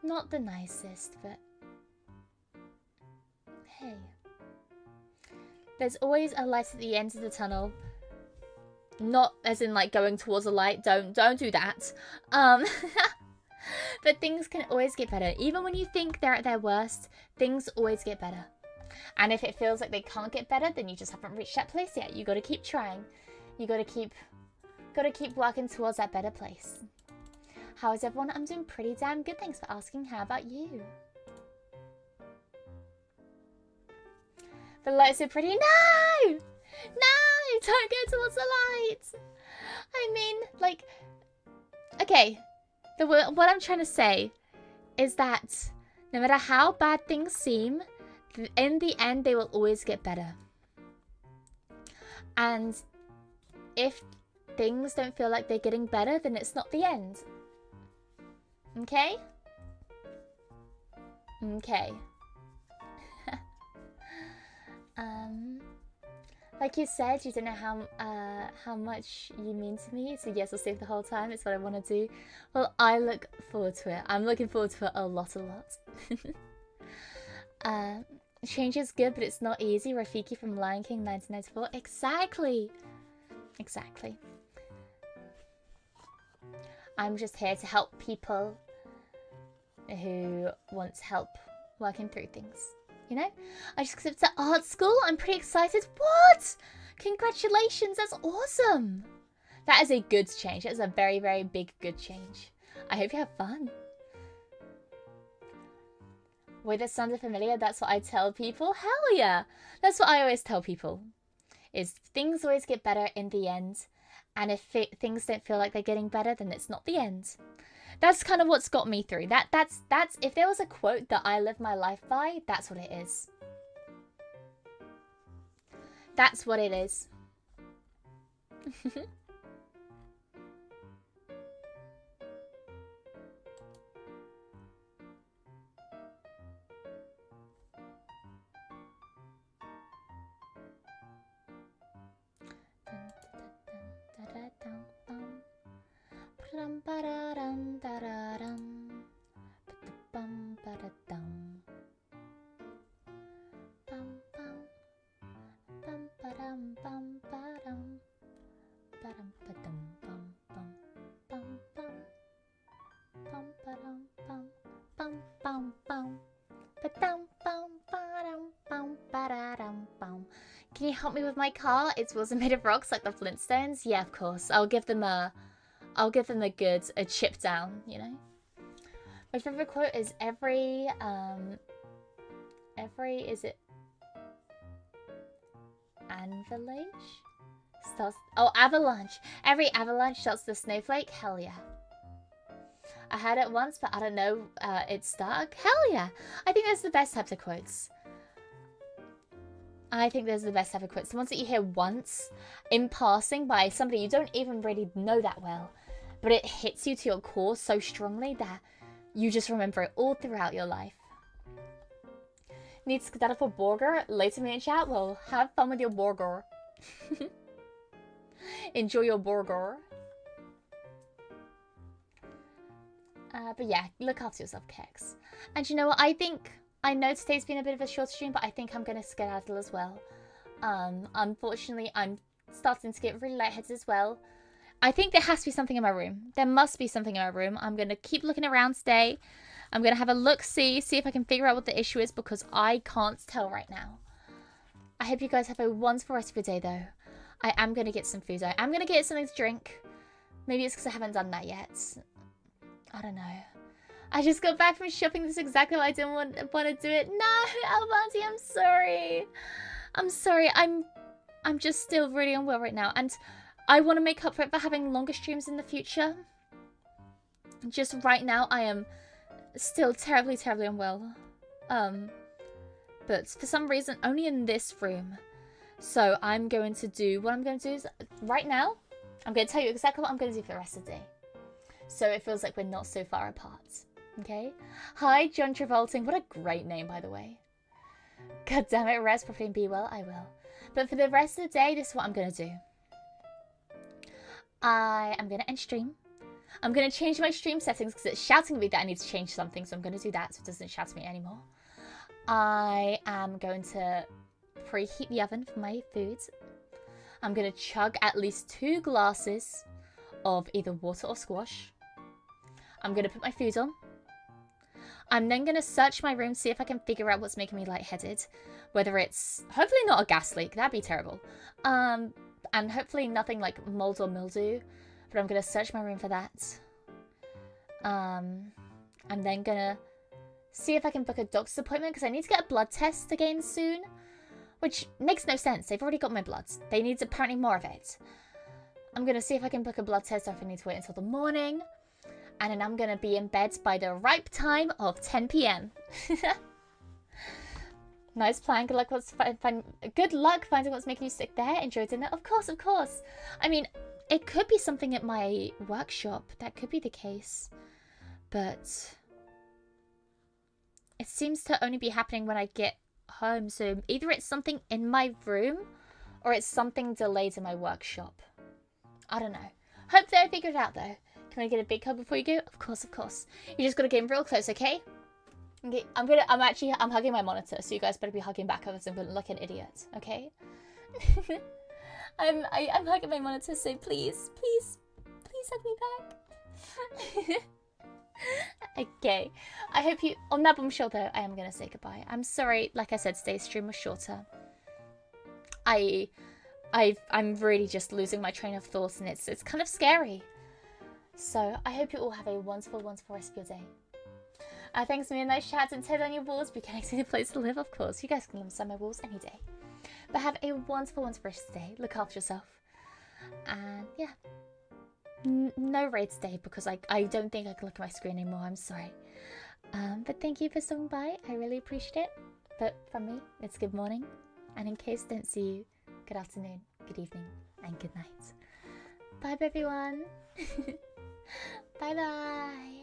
Not the nicest, but hey. There's always a light at the end of the tunnel. Not as in like going towards a light. Don't do that. But things can always get better. Even when you think they're at their worst, things always get better. And if it feels like they can't get better, then you just haven't reached that place yet. You got to keep trying. You got to keep working towards that better place. How is everyone? I'm doing pretty damn good. Thanks for asking. How about you? The lights are pretty. No! No! Don't go towards the light! I mean, like... Okay. What I'm trying to say is that no matter how bad things seem, in the end, they will always get better. And if things don't feel like they're getting better, then it's not the end. Okay? Okay. Like you said, you don't know how much you mean to me, so yes, I'll stay for the whole time. It's what I want to do. Well, I look forward to it. I'm looking forward to it a lot. Change is good, but it's not easy. Rafiki from Lion King 1994. Exactly. Exactly. I'm just here to help people who want help working through things. You know? I just accepted art school. I'm pretty excited. What? Congratulations. That's awesome. That is a good change. That is a very, very big good change. I hope you have fun. Wait, that sounded familiar. That's what I tell people. Hell yeah. That's what I always tell people. Is things always get better in the end. And if things don't feel like they're getting better, then it's not the end. That's kind of what's got me through. That's if there was a quote that I live my life by, that's what it is. That's what it is. Can you help me with my car? Its wheels are made of rocks like the Flintstones. Yeah, of course. I'll give them a chip down, you know? My favorite quote is is it avalanche? Avalanche. Every avalanche starts the snowflake. Hell yeah. I heard it once, but I don't know it's stuck. Hell yeah. I think that's the best types of quotes. I think those are the best type of quotes. The ones that you hear once in passing by somebody you don't even really know that well. But it hits you to your core so strongly that you just remember it all throughout your life. Need skedaddle for burger? Later me in chat? Well, have fun with your burger. Enjoy your burger. But yeah, look after yourself, Kex. And you know what? I know today's been a bit of a short stream, but I think I'm going to skedaddle as well. Unfortunately, I'm starting to get really lightheaded as well. I think there has to be something in my room. There must be something in my room. I'm going to keep looking around today. I'm going to have a look-see, see if I can figure out what the issue is, because I can't tell right now. I hope you guys have a wonderful rest of your day, though. I am going to get some food. I am going to get something to drink. Maybe it's because I haven't done that yet. I don't know. I just got back from shopping. This is exactly why I didn't want to do it. No, Albanti, I'm sorry. I'm sorry. I'm just still really unwell right now. And I want to make up for it by having longer streams in the future. Just right now, I am still terribly, terribly unwell. But for some reason, only in this room. So I'm going to do, what I'm going to do is, right now, I'm going to tell you exactly what I'm going to do for the rest of the day. So it feels like we're not so far apart. Okay? Hi, John Travolting. What a great name, by the way. God damn it, rest properly and be well. I will. But for the rest of the day, this is what I'm going to do. I am going to end stream. I'm going to change my stream settings because it's shouting at me that I need to change something. So I'm going to do that so it doesn't shout at me anymore. I am going to preheat the oven for my food. I'm going to chug at least 2 glasses of either water or squash. I'm going to put my food on. I'm then going to search my room, see if I can figure out what's making me lightheaded. Whether it's, hopefully not a gas leak, that'd be terrible. And hopefully nothing like mold or mildew. But I'm going to search my room for that. I'm then going to see if I can book a doctor's appointment because I need to get a blood test again soon. Which makes no sense. They've already got my blood. They need apparently more of it. I'm going to see if I can book a blood test or if I need to wait until the morning. And then I'm going to be in bed by the ripe time of 10 PM. Nice plan. Good luck. Good luck finding what's making you sick there. Enjoy dinner. Of course, of course. I mean, it could be something at my workshop. That could be the case. But it seems to only be happening when I get home. So either it's something in my room Or it's something delayed in my workshop. I don't know. Hopefully I figured it out though. Can I get a big hug before you go? Of course, of course. You just gotta get in real close, okay? Okay, I'm hugging my monitor, so you guys better be hugging back, otherwise I'm gonna look an idiot, okay? I'm hugging my monitor, so please hug me back. Okay, I hope you, on that bombshell though, I am gonna say goodbye. I'm sorry, like I said, today's stream was shorter. I'm really just losing my train of thought, and it's kind of scary. So I hope you all have a wonderful, wonderful rest of your day. Thanks for me, nice chat and Ted on your walls. Be connected to a place to live, of course. You guys can live inside my walls any day. But have a wonderful, wonderful rest of the day. Look after yourself. And yeah. No raid today because I don't think I can look at my screen anymore. I'm sorry. But thank you for stopping by. I really appreciate it. But from me, it's good morning. And in case I don't see you, good afternoon, good evening, and good night. Bye, everyone. Bye-bye.